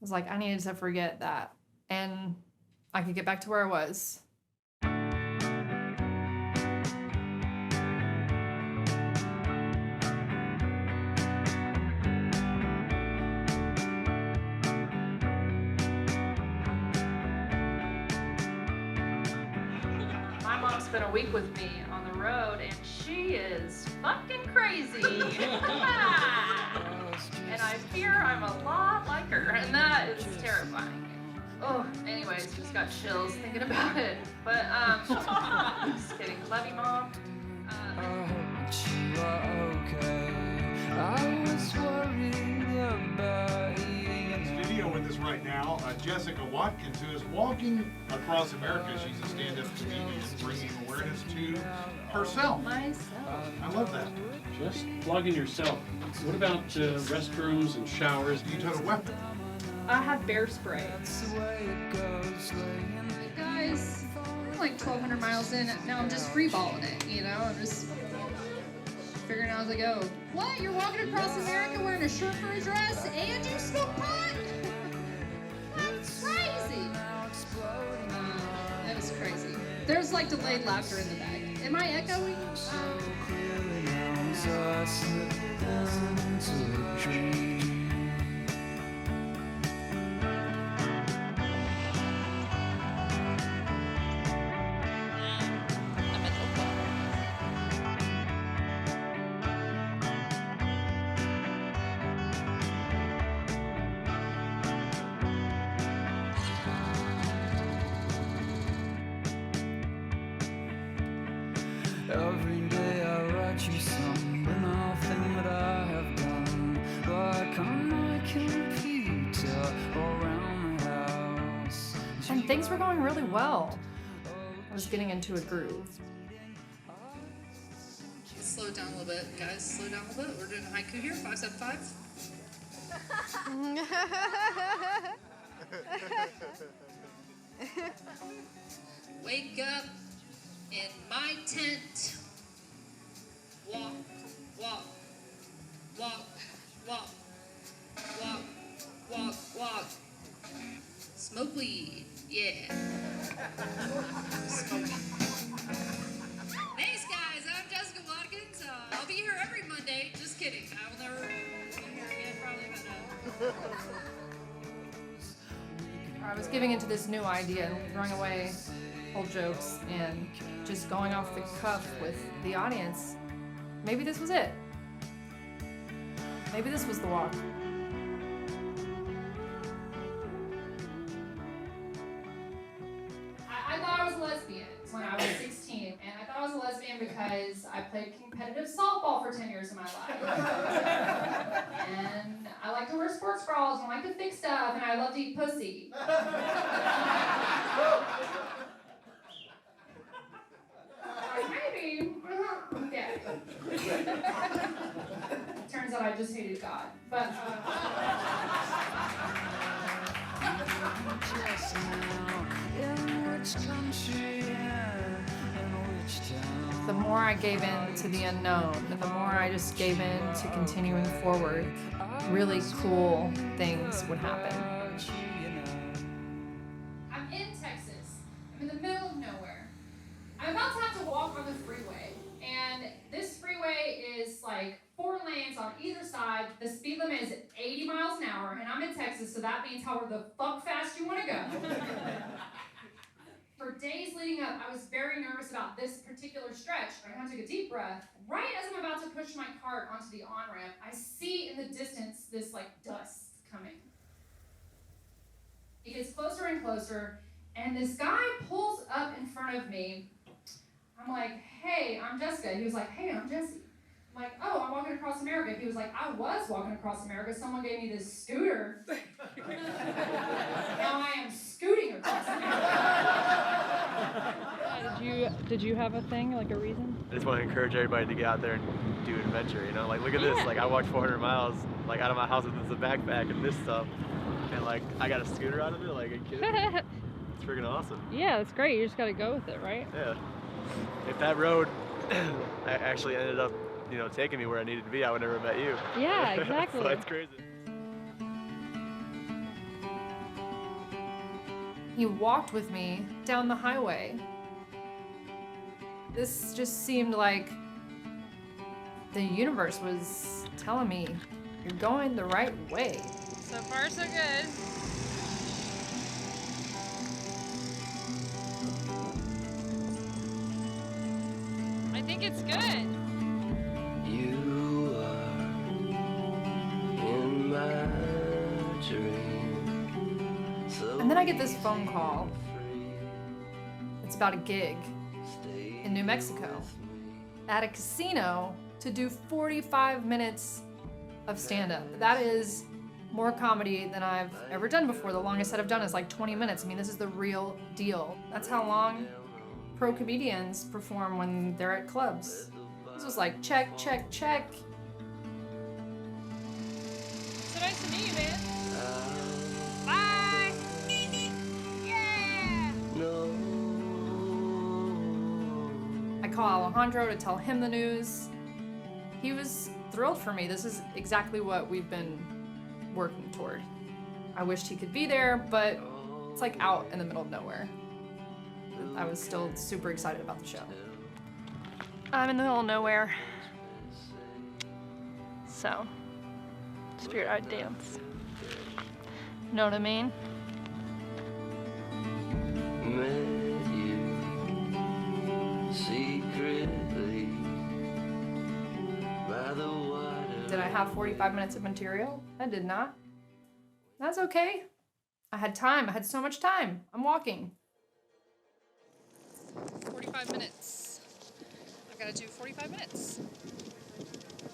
was like, I needed to forget that, and I could get back to where I was. My mom spent a week with me on the road, and she is fucking crazy. And I I fear I'm a lot like her, and that is terrifying. Oh, anyways, just got chills thinking about it. But, just kidding. Love you, Mom. You are okay. I was worried about you. Studio with us right now, Jessica Watkins, who is walking across America. She's a stand-up comedian, bringing awareness to herself. Myself. I love that. Just plugging yourself. What about restrooms and showers? Do you tote a weapon? I have bear spray. Guys, I'm like 1,200 miles in. Now I'm just freeballing it, you know? I'm just figuring out as I go. What? You're walking across America wearing a shirt for a dress and you smoke pot? That's crazy. That was crazy. There's like delayed laughter in the back. Am I echoing? Every day I write you something, nothing that I have done. Like on my computer around the house. And things were going really well. I was getting into a groove. Slow it down a little bit, guys. Slow down a little bit. We're doing a haiku here. 575. Wake up in my tent. Walk, walk, walk, walk, walk, walk, walk. Smoke weed, yeah. Smoke weed. Thanks, guys. I'm Jessica Watkins. I'll be here every Monday. Just kidding. I will never be here again, probably, but I was giving into this new idea and throwing away old jokes and just going off the cuff with the audience. Maybe this was it. Maybe this was the walk. I thought I was a lesbian when I was 16, and I thought I was a lesbian because I played competitive softball for 10 years of my life. And I like to wear sports bras and I like to fix stuff, and I love to eat pussy. Maybe. Okay. Turns out I just hated God. But, the more I gave in to the unknown, and the more I just gave in to continuing forward, really cool things would happen. I'm in Texas. I'm in the middle of nowhere. I'm about to have to walk on the freeway, and this freeway is like 4 lanes on either side. The speed limit is 80 miles an hour, and I'm in Texas, so that means however the fuck fast you want to go. For days leading up, I was very nervous about this particular stretch. I had to take a deep breath. Right as I'm about to push my cart onto the on-ramp, I see in the distance this like dust coming. It gets closer and closer, and this guy pulls up in front of me. I'm like, hey, I'm Jessica. He was like, hey, I'm Jesse. I'm like, oh, I'm walking across America. He was like, I was walking across America. Someone gave me this scooter. Now I am scooting across America. Did you have a thing, like a reason? I just want to encourage everybody to get out there and do an adventure, you know? Like, look at this. Like, I walked 400 miles, like, out of my house with this backpack and this stuff. And, like, I got a scooter out of it. Like, are you kidding me? It's freaking awesome. Yeah, that's great. You just got to go with it, right? Yeah. If that road actually ended up, you know, taking me where I needed to be, I would never have met you. Yeah, exactly. So it's crazy. He walked with me down the highway. This just seemed like the universe was telling me, you're going the right way. So far, so good. I think it's good. You are in my And then I get this phone call. It's about a gig in New Mexico at a casino to do 45 minutes of stand-up. That is more comedy than I've ever done before. The longest that I've done is like 20 minutes. I mean, this is the real deal. That's how long pro comedians perform when they're at clubs. This was like check, check, check. So nice to meet you, man. Bye. Yeah. I call Alejandro to tell him the news. He was thrilled for me. This is exactly what we've been working toward. I wished he could be there, but it's like out in the middle of nowhere. I was still super excited about the show. I'm in the middle of nowhere. So, just figured I'd dance. Know what I mean? Met you secretly by the water. Did I have 45 minutes of material? I did not. That's okay. I had time. I had so much time. I'm walking. 45 minutes. I've got to do 45 minutes.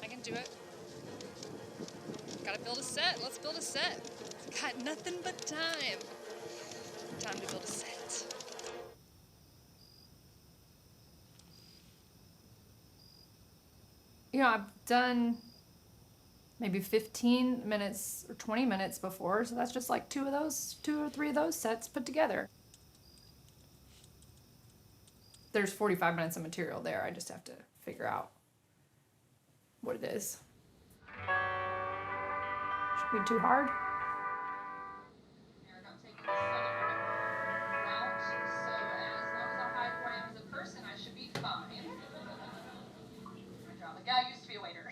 I can do it. Gotta build a set. Let's build a set. Got nothing but time. Time to build a set. You know, I've done maybe 15 minutes or 20 minutes before, so that's just like two or three of those sets put together. There's 45 minutes of material there. I just have to figure out what it is. Should be too hard. Yeah, I used to be a waiter.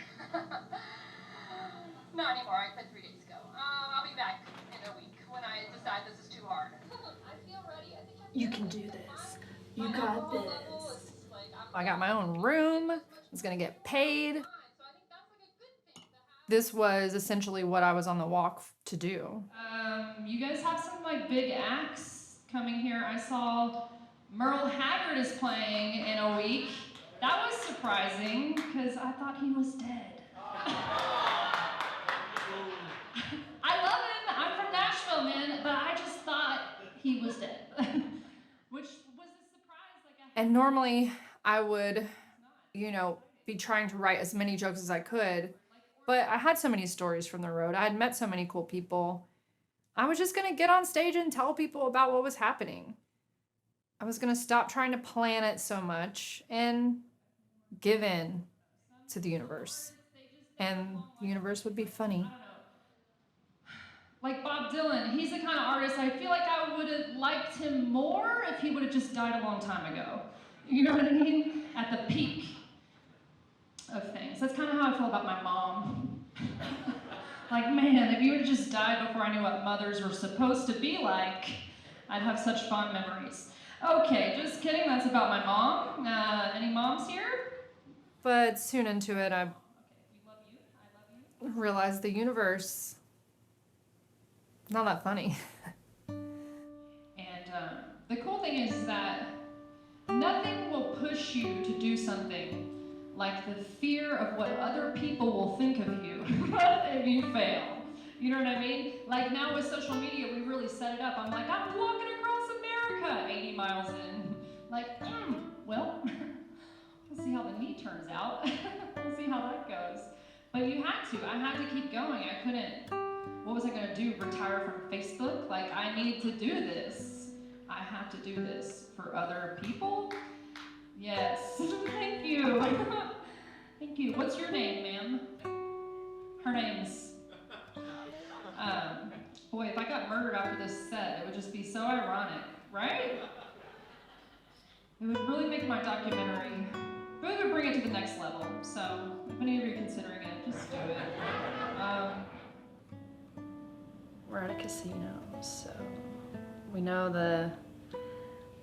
Not anymore, I quit 3 days ago. I'll be back in a week when I decide this is too hard. I feel ready. I think You can do this. You got this. I got my own room. I was gonna get paid. This was essentially what I was on the walk to do. You guys have some like big acts coming here. I saw Merle Haggard is playing in a week. That was surprising because I thought he was dead. I love him. I'm from Nashville, man, but I just thought he was dead. Which was a surprise. And normally I would, be trying to write as many jokes as I could, but I had so many stories from the road. I had met so many cool people. I was just gonna get on stage and tell people about what was happening. I was gonna stop trying to plan it so much and give in to the universe. And the universe would be funny. Like Bob Dylan, he's the kind of artist I feel like I would have liked him more if he would have just died a long time ago. You know what I mean? At the peak of things. That's kind of how I feel about my mom. Like, man, if you would have just died before I knew what mothers were supposed to be like, I'd have such fond memories. Okay, just kidding, that's about my mom. Any moms here? But soon into it, I realized the universe, not that funny. And the cool thing is that nothing will push you to do something like the fear of what other people will think of you if you fail. You know what I mean? Like now with social media, we really set it up. I'm like, I'm walking across America, 80 miles in. Like, well, we'll see how the knee turns out. We'll see how that goes. But you had to. I had to keep going. I couldn't. What was I going to do? Retire from Facebook? Like, I need to do this. I have to do this for other people? Yes. Thank you. Thank you. What's your name, ma'am? Her name's... boy, if I got murdered after this set, it would just be so ironic, right? It would really make my documentary, but it would bring it to the next level. So, if any of you are considering it, just do it. We're at a casino, so we know the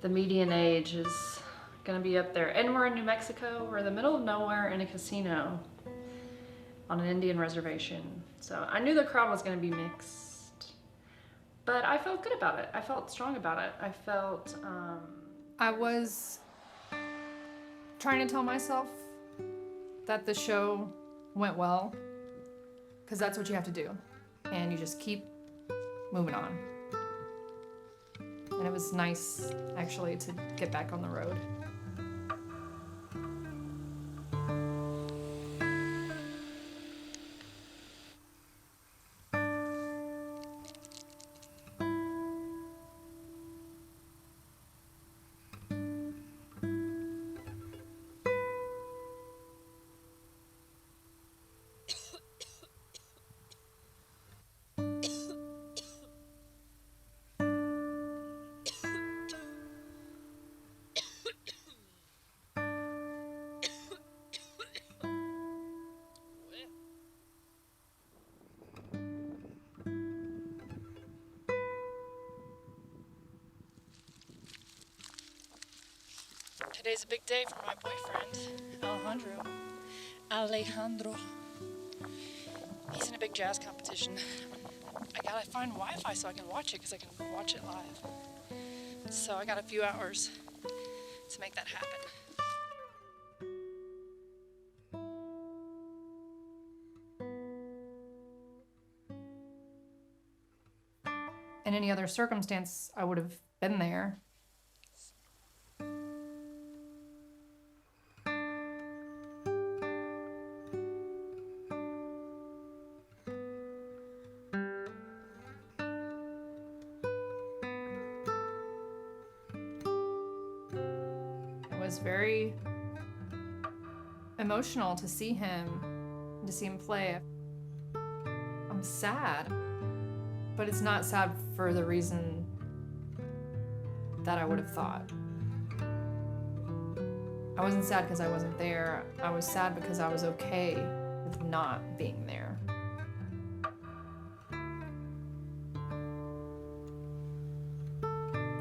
median age is gonna be up there. And we're in New Mexico. We're in the middle of nowhere in a casino on an Indian reservation. So I knew the crowd was gonna be mixed. But, But I felt good about it. I felt strong about it. I felt, I was trying to tell myself that the show went well, because that's what you have to do. And you just keep moving on. And it was nice, actually, to get back on the road. Today's a big day for my boyfriend, Alejandro. He's in a big jazz competition. I gotta find Wi-Fi so I can watch it, because I can watch it live. So I got a few hours to make that happen. In any other circumstance, I would have been there. It was very emotional to see him play. I'm sad, but it's not sad for the reason that I would have thought. I wasn't sad because I wasn't there. I was sad because I was okay with not being there.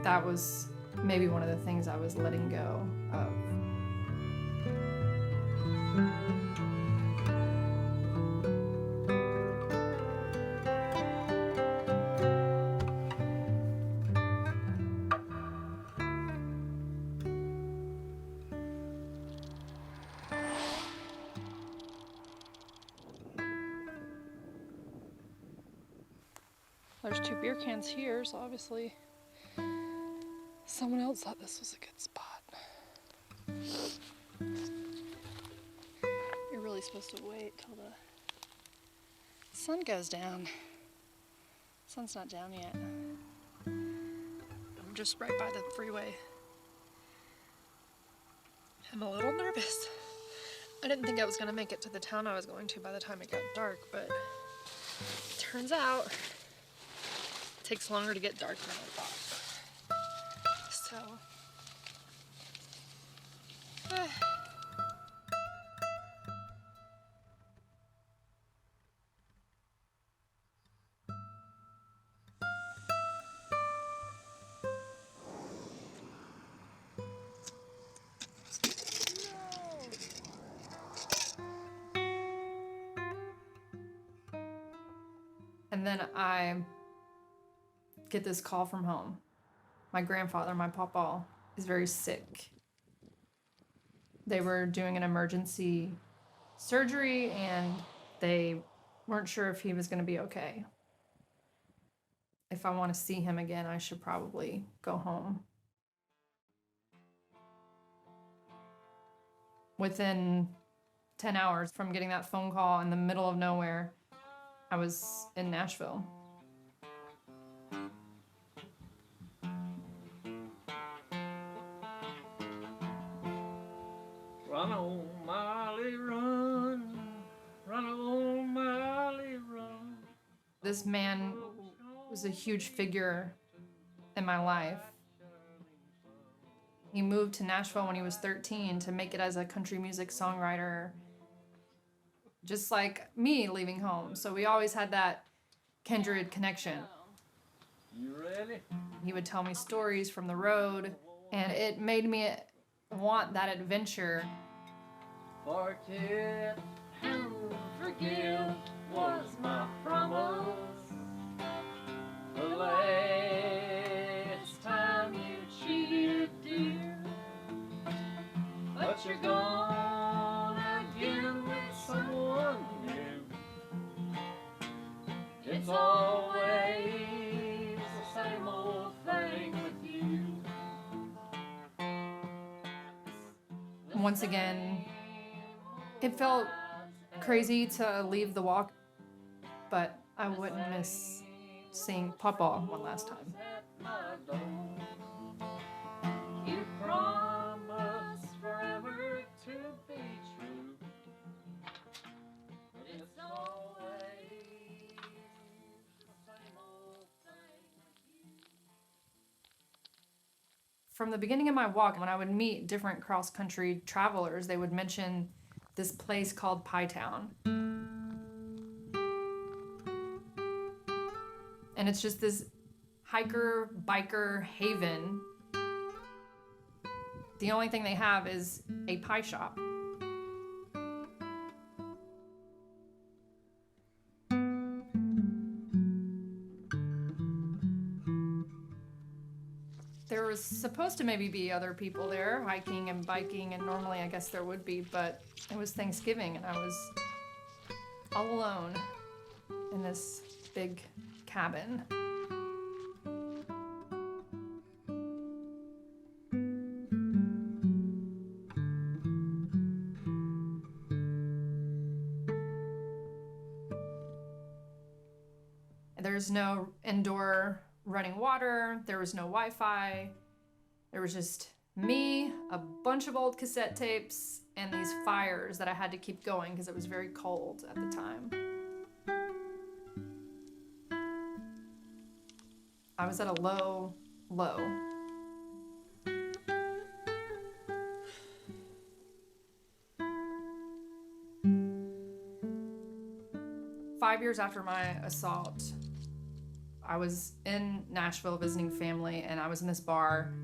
That was maybe one of the things I was letting go of. There's 2 beer cans here, so obviously someone else thought this was a good spot. You're really supposed to wait till the sun goes down. Sun's not down yet. I'm just right by the freeway. I'm a little nervous. I didn't think I was gonna make it to the town I was going to by the time it got dark, but turns out it takes longer to get dark than I thought. So, And then I get this call from home. My grandfather, my papa, is very sick. They were doing an emergency surgery and they weren't sure if he was going to be okay. If I want to see him again, I should probably go home. Within 10 hours from getting that phone call in the middle of nowhere, I was in Nashville. Run on, Molly, run. Run on, Molly, run. This man was a huge figure in my life. He moved to Nashville when he was 13 to make it as a country music songwriter, just like me leaving home. So we always had that kindred connection. You ready? He would tell me stories from the road, and it made me want that adventure. Forget and forgive was my promise. It's time you cheated, dear. But you're gonna get with someone new. It's always the same old thing with you. Once again, it felt crazy to leave the walk, but I wouldn't miss seeing Papa one last time. You promise forever to be true. But it's always the same old thing with you. From the beginning of my walk, when I would meet different cross-country travelers, they would mention this place called Pie Town. And it's just this hiker, biker haven. The only thing they have is a pie shop. There was supposed to maybe be other people there hiking and biking, and normally I guess there would be, but it was Thanksgiving and I was all alone in this big cabin. There's no indoor running water, there was no Wi-Fi, there was just me, a bunch of old cassette tapes, and these fires that I had to keep going because it was very cold at the time. I was at a low. 5 years after my assault, I was in Nashville visiting family, and I was in this bar,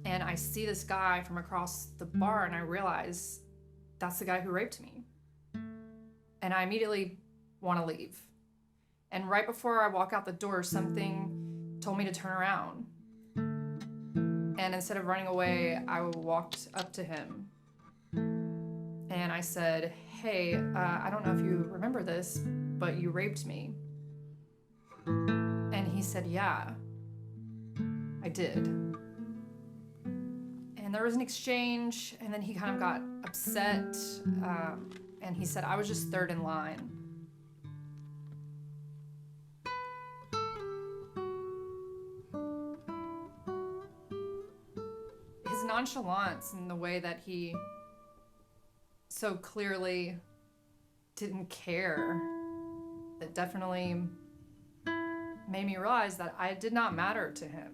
and I see this guy from across the bar, and I realize that's the guy who raped me. And I immediately want to leave. And right before I walk out the door, something told me to turn around. And instead of running away, I walked up to him. And I said, hey, I don't know if you remember this, but you raped me. And he said, yeah, I did. And there was an exchange, and then he kind of got upset, and he said, I was just third in line. His nonchalance and the way that he so clearly didn't care, it definitely made me realize that I did not matter to him.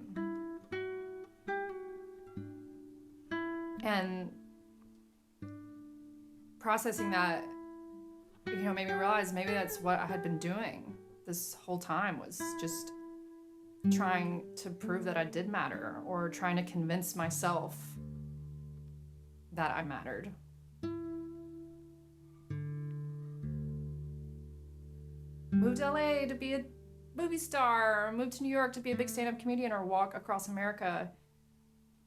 And processing that, made me realize maybe that's what I had been doing this whole time, was just trying to prove that I did matter, or trying to convince myself that I mattered. Moved to LA to be a movie star, or moved to New York to be a big stand-up comedian, or walk across America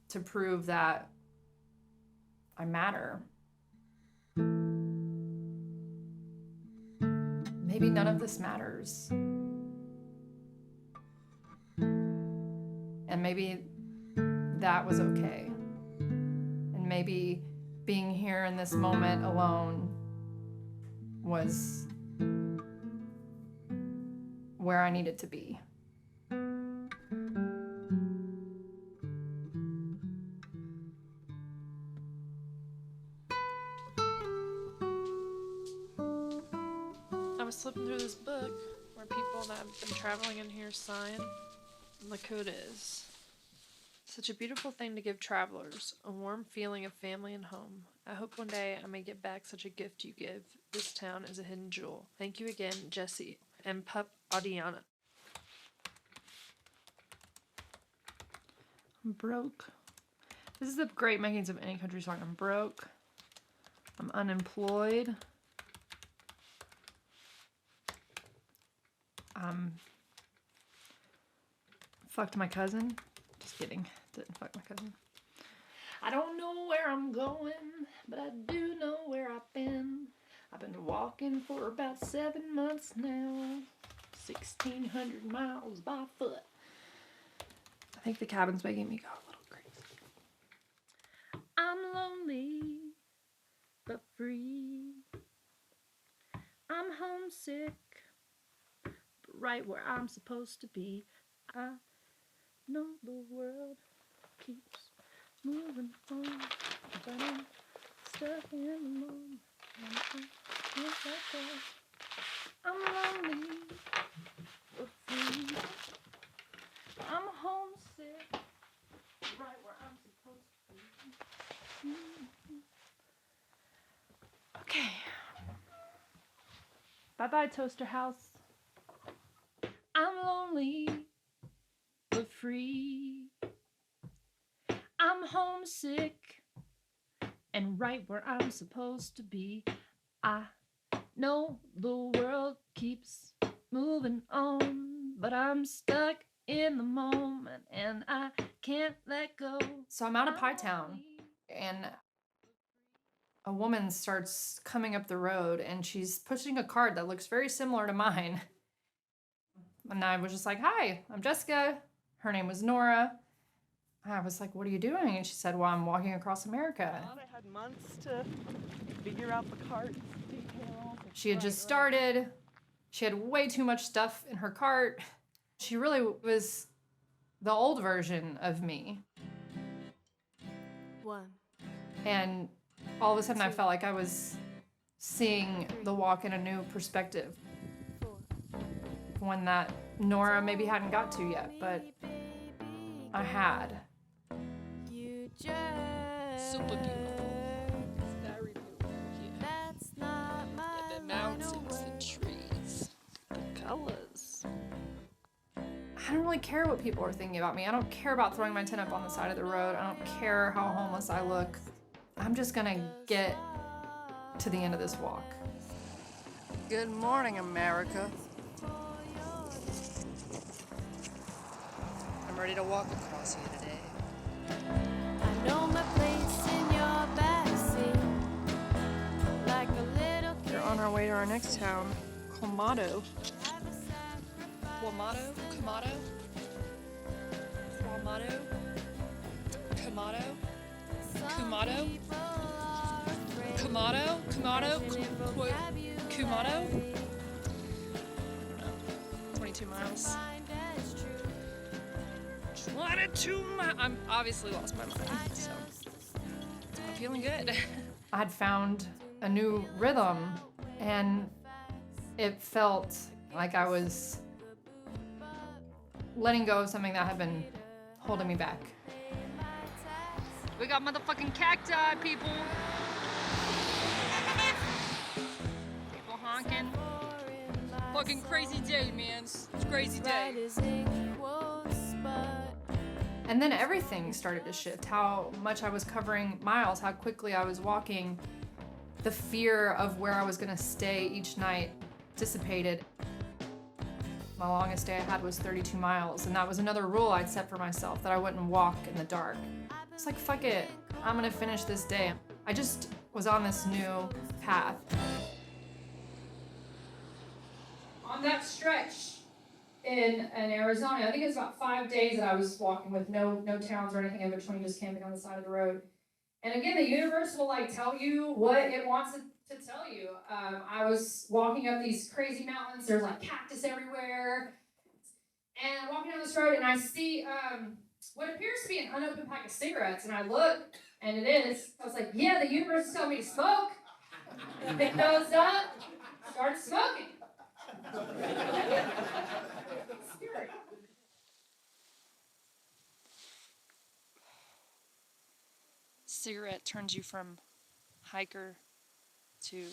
to prove that I matter. Maybe none of this matters. And maybe that was okay. And maybe being here in this moment alone was where I needed to be. I was flipping through this book where people that have been traveling in here sign, and the code is: such a beautiful thing to give travelers, a warm feeling of family and home. I hope one day I may get back such a gift you give. This town is a hidden jewel. Thank you again, Jesse and Pup Adiana. I'm broke. This is the great makings of any country song. I'm broke. I'm unemployed. I'm Fucked my cousin. Just kidding. Didn't fuck my cousin. I don't know where I'm going, but I do know where I've been. I've been walking for about 7 months now. 1,600 miles by foot. I think the cabin's making me go a little crazy. I'm lonely, but free. I'm homesick, but right where I'm supposed to be. I know the world keeps moving on, but I'm stuck in the moment. I'm lonely, but free. I'm homesick, right where I'm supposed to be. Okay. Bye-bye, Toaster House. I'm lonely, but free. I'm homesick, and right where I'm supposed to be. I know the world keeps moving on, but I'm stuck in the moment, and I can't let go. So I'm out of Pie Town, and a woman starts coming up the road, and she's pushing a cart that looks very similar to mine. And I was just like, hi, I'm Jessica. Her name was Nora. I was like, what are you doing? And she said, well, I'm walking across America. I had months to figure out the cart's details. She had just started. She had way too much stuff in her cart. She really was the old version of me. One. And all of a sudden I felt like I was seeing the walk in a new perspective. One that Nora maybe hadn't got to yet, but I had. Super beautiful. Very beautiful here. Yeah, the mountains, the trees, the colors. I don't really care what people are thinking about me. I don't care about throwing my tent up on the side of the road. I don't care how homeless I look. I'm just gonna get to the end of this walk. Good morning, America. I'm ready to walk across here today. I know my place in your backseat, like a little kid. We're on our way to our next town, Quamato. Quamato? Quamato? Quamato? Quamato? Kumato? Kumato? Kumato? Kumato? I don't know. 22 miles. 22 miles. I'm obviously lost my mind, so I'm feeling good. I had found a new rhythm, and it felt like I was letting go of something that had been holding me back. We got motherfucking cacti, people. People honking. Fucking crazy day, man. It's a crazy day. And then everything started to shift. How much I was covering miles, how quickly I was walking. The fear of where I was gonna stay each night dissipated. My longest day I had was 32 miles, and that was another rule I'd set for myself, that I wouldn't walk in the dark. It's like, fuck it, I'm gonna finish this day. I just was on this new path. On that stretch in Arizona, I think it was about 5 days that I was walking with no towns or anything in between, just camping on the side of the road. And again, the universe will like tell you what it wants to tell you. I was walking up these crazy mountains. There's like cactus everywhere. And I'm walking down this road and I see what appears to be an unopened pack of cigarettes. And I look and it is. I was like, yeah, the universe is telling me to smoke. Picked those up, started smoking. Scary. Cigarette turns you from hiker to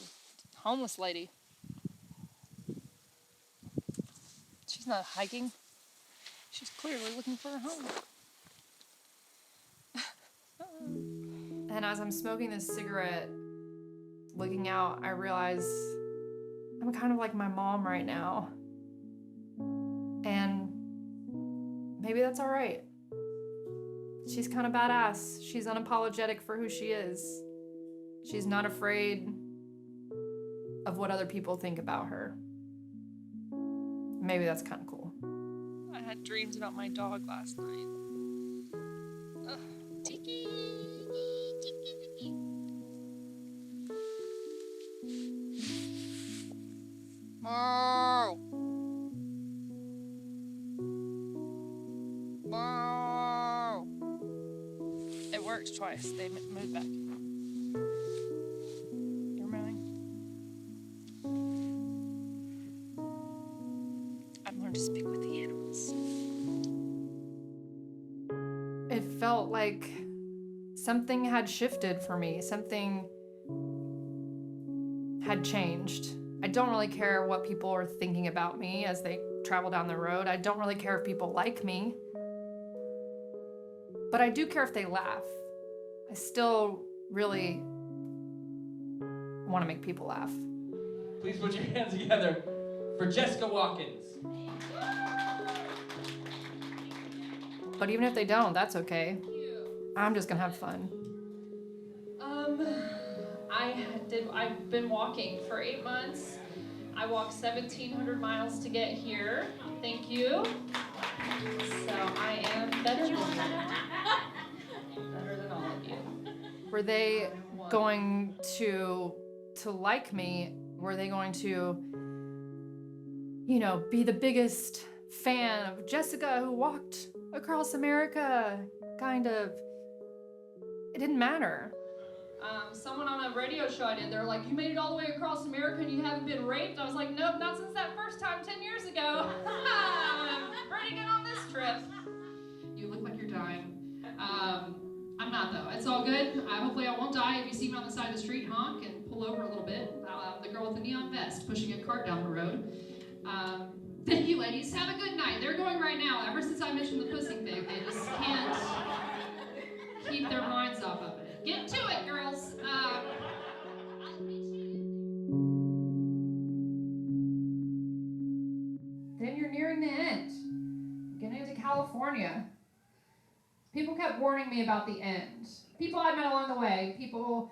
homeless lady. She's not hiking. She's clearly looking for a home. And as I'm smoking this cigarette, looking out, I realize I'm kind of like my mom right now. And maybe that's all right. She's kind of badass. She's unapologetic for who she is. She's not afraid of what other people think about her. Maybe that's kind of cool. I had dreams about my dog last night. Ugh, Tiki, Tiki, Tiki. Moo. Moo. It worked twice. They moved back. You're mooing. I've learned to speak with the animals. It felt like something had shifted for me. Something had changed. I don't really care what people are thinking about me as they travel down the road. I don't really care if people like me. But I do care if they laugh. I still really want to make people laugh. Please put your hands together for Jessica Watkins. But even if they don't, that's okay. I'm just gonna have fun. I've been walking for 8 months. I walked 1,700 miles to get here. Thank you. So I am better than all of you. Were they going to like me? Were they going to, be the biggest fan of Jessica who walked across America? Kind of. It didn't matter. Someone on a radio show I did, they're like, you made it all the way across America and you haven't been raped? I was like, nope, not since that first time 10 years ago. I'm pretty good on this trip. You look like you're dying. I'm not though, it's all good. Hopefully I won't die. If you see me on the side of the street, honk and pull over a little bit. The girl with the neon vest pushing a cart down the road. Thank you ladies, have a good night. They're going right now. Ever since I mentioned the pussy thing, they just can't keep their minds off of it. Get to it, girls. Then you're nearing the end. Getting into California. People kept warning me about the end. People I met along the way, people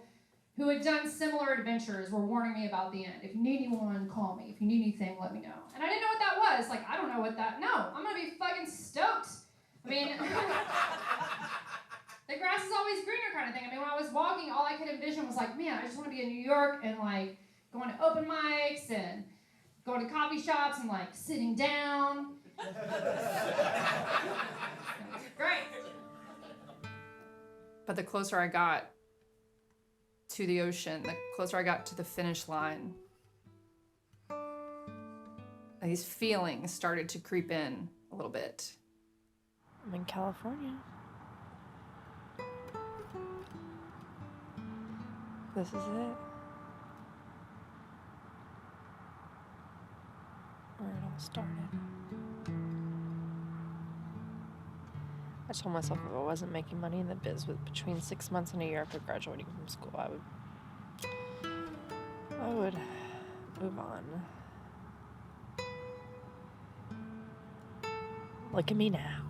who had done similar adventures were warning me about the end. If you need anyone, call me. If you need anything, let me know. And I didn't know what that was. Like, I don't know what that, no, I'm gonna be fucking stoked. I mean, the grass is always greener kind of thing. I mean, when I was walking, all I could envision was like, man, I just want to be in New York and like going to open mics and going to coffee shops and like sitting down. Great. But the closer I got to the ocean, the closer I got to the finish line, these feelings started to creep in a little bit. I'm in California. This is it. Where it all started. I told myself if I wasn't making money in the biz with between 6 months and a year after graduating from school, I would move on. Look at me now.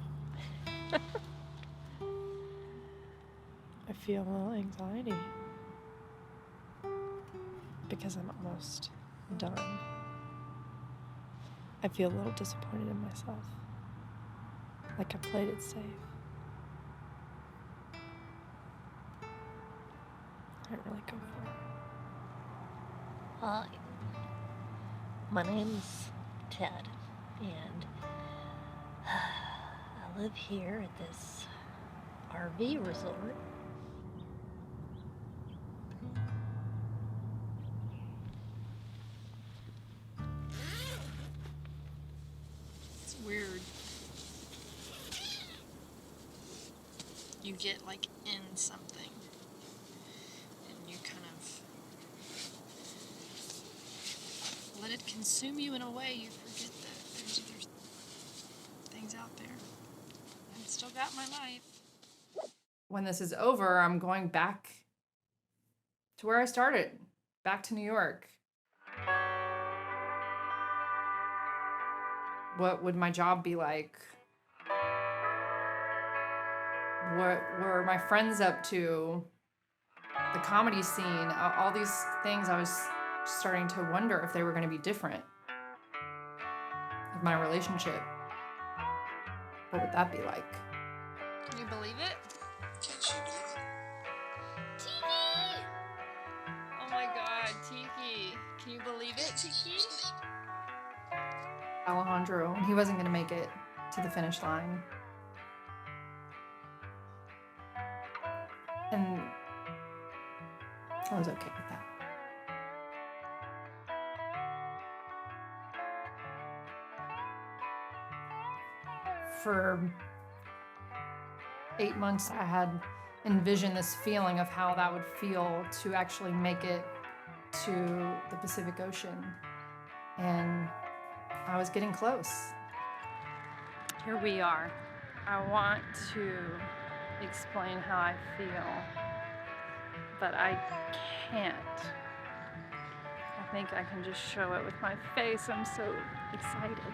I feel a little anxiety because I'm almost done. I feel a little disappointed in myself. Like I played it safe. I didn't really go for it. Hi. My name's Ted, and I live here at this RV resort. It's weird. You get like in something and you kind of let it consume you in a way you forget that there's other things out there. I've still got my life. When this is over, I'm going back to where I started, back to New York. What would my job be like? What were my friends up to? The comedy scene, all these things, I was starting to wonder if they were going to be different. Of my relationship. What would that be like? Can you believe it? Can she believe it? Tiki! Oh my god, Tiki. Can you believe it, Tiki? Alejandro, he wasn't going to make it to the finish line. And I was okay with that. For 8 months, I had envisioned this feeling of how that would feel to actually make it to the Pacific Ocean. And I was getting close. Here we are. I want to explain how I feel, but I can't. I think I can just show it with my face. I'm so excited.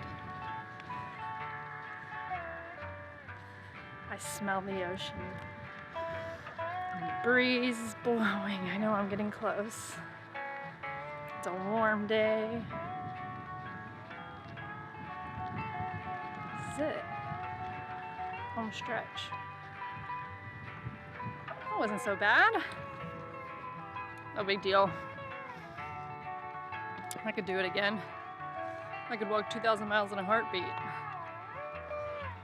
I smell the ocean. And the breeze is blowing. I know I'm getting close. It's a warm day. This is it. Home stretch. That wasn't so bad. No big deal. I could do it again. I could walk 2,000 miles in a heartbeat.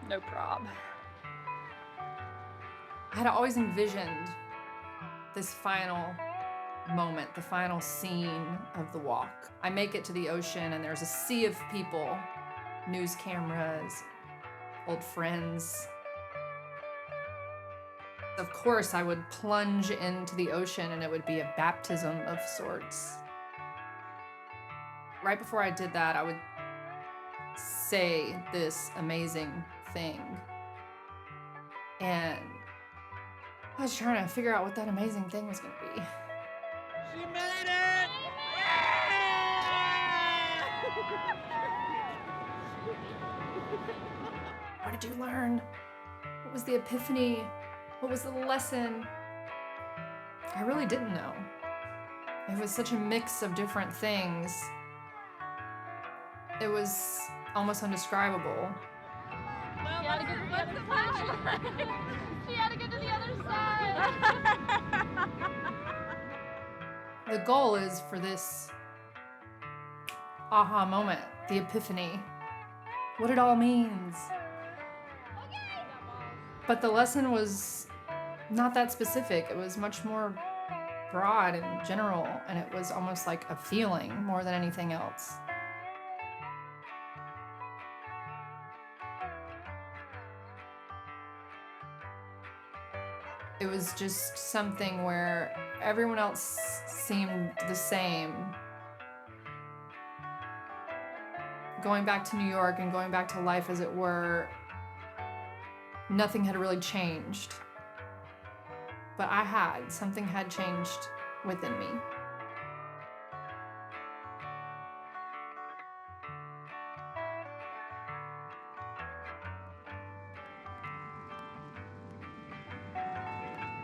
No prob. I had always envisioned this final moment, the final scene of the walk. I make it to the ocean and there's a sea of people, news cameras, old friends. Of course, I would plunge into the ocean and it would be a baptism of sorts. Right before I did that, I would say this amazing thing. And I was trying to figure out what that amazing thing was going to be. She made it! What did you learn? What was the epiphany? What was the lesson? I really didn't know. It was such a mix of different things. It was almost indescribable. She had to get to the other side. She had to get to the other side. The goal is for this aha moment, the epiphany, what it all means. But the lesson was not that specific. It was much more broad and general, and it was almost like a feeling more than anything else. It was just something where everyone else seemed the same. Going back to New York and going back to life as it were, nothing had really changed. But something had changed within me.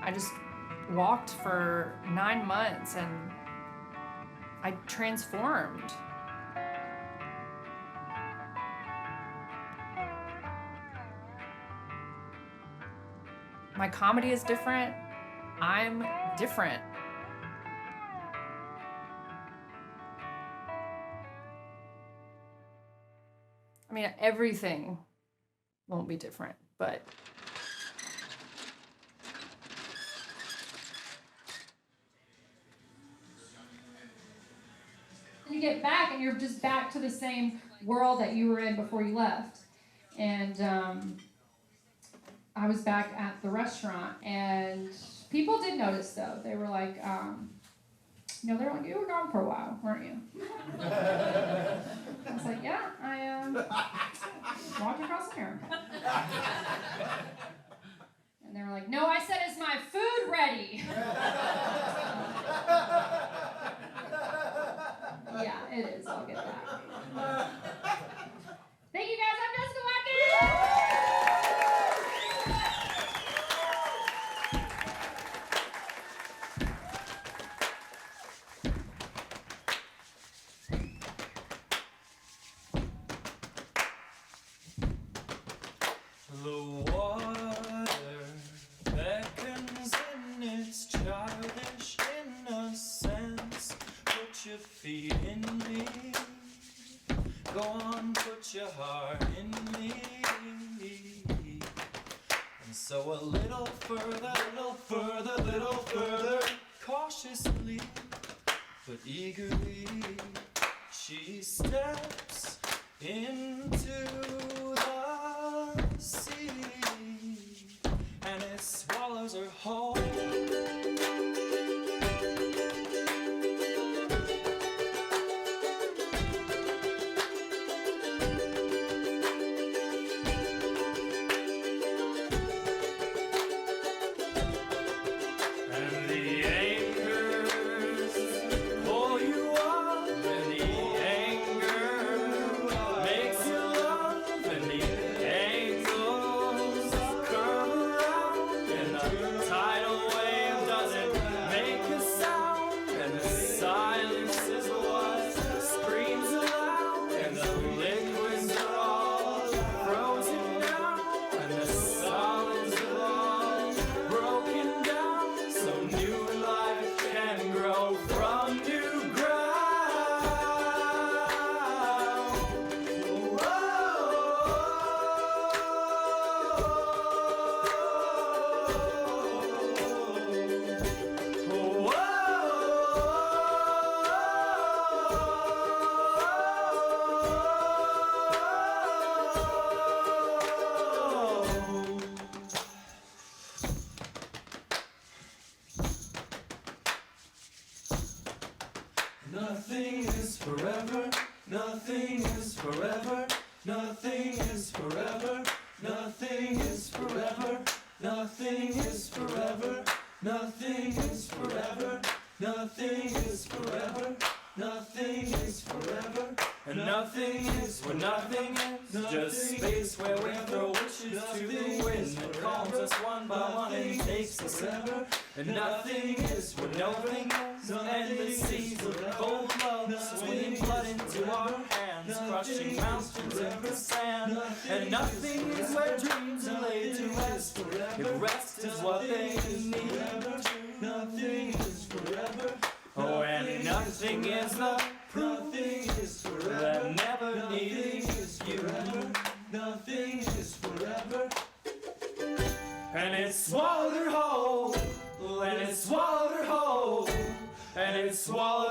I just walked for 9 months and I transformed. My comedy is different. I'm different. I mean, everything won't be different, but you get back and you're just back to the same world that you were in before you left. And I was back at the restaurant and people did notice though. They were like, they're like, you were gone for a while, weren't you? I was like, yeah, I walked across America. And they were like, no, I said, is my food ready? Yeah, it is. I'll get that. Thank you guys. I'm Jessica Watkins. little further, cautiously but eagerly, she steps into the sea, and it swallows her whole. Nothing is forever, nothing is forever, nothing is forever, nothing is forever, nothing is forever, nothing is forever, nothing is forever, nothing is forever, and nothing is where nothing is, just space where we throw wishes to the wind that calms us one by one and takes us ever, and nothing is where nothing is, endless seas of cold love swinging blood into our hands, crushing mountains into sand, and nothing is where dreams are laid to rest, if rest is what they need, nothing is forever. Oh, and nothing is the proof that never needing you. Nothing is forever. And it swallowed her whole, and it swallowed her whole, and it swallowed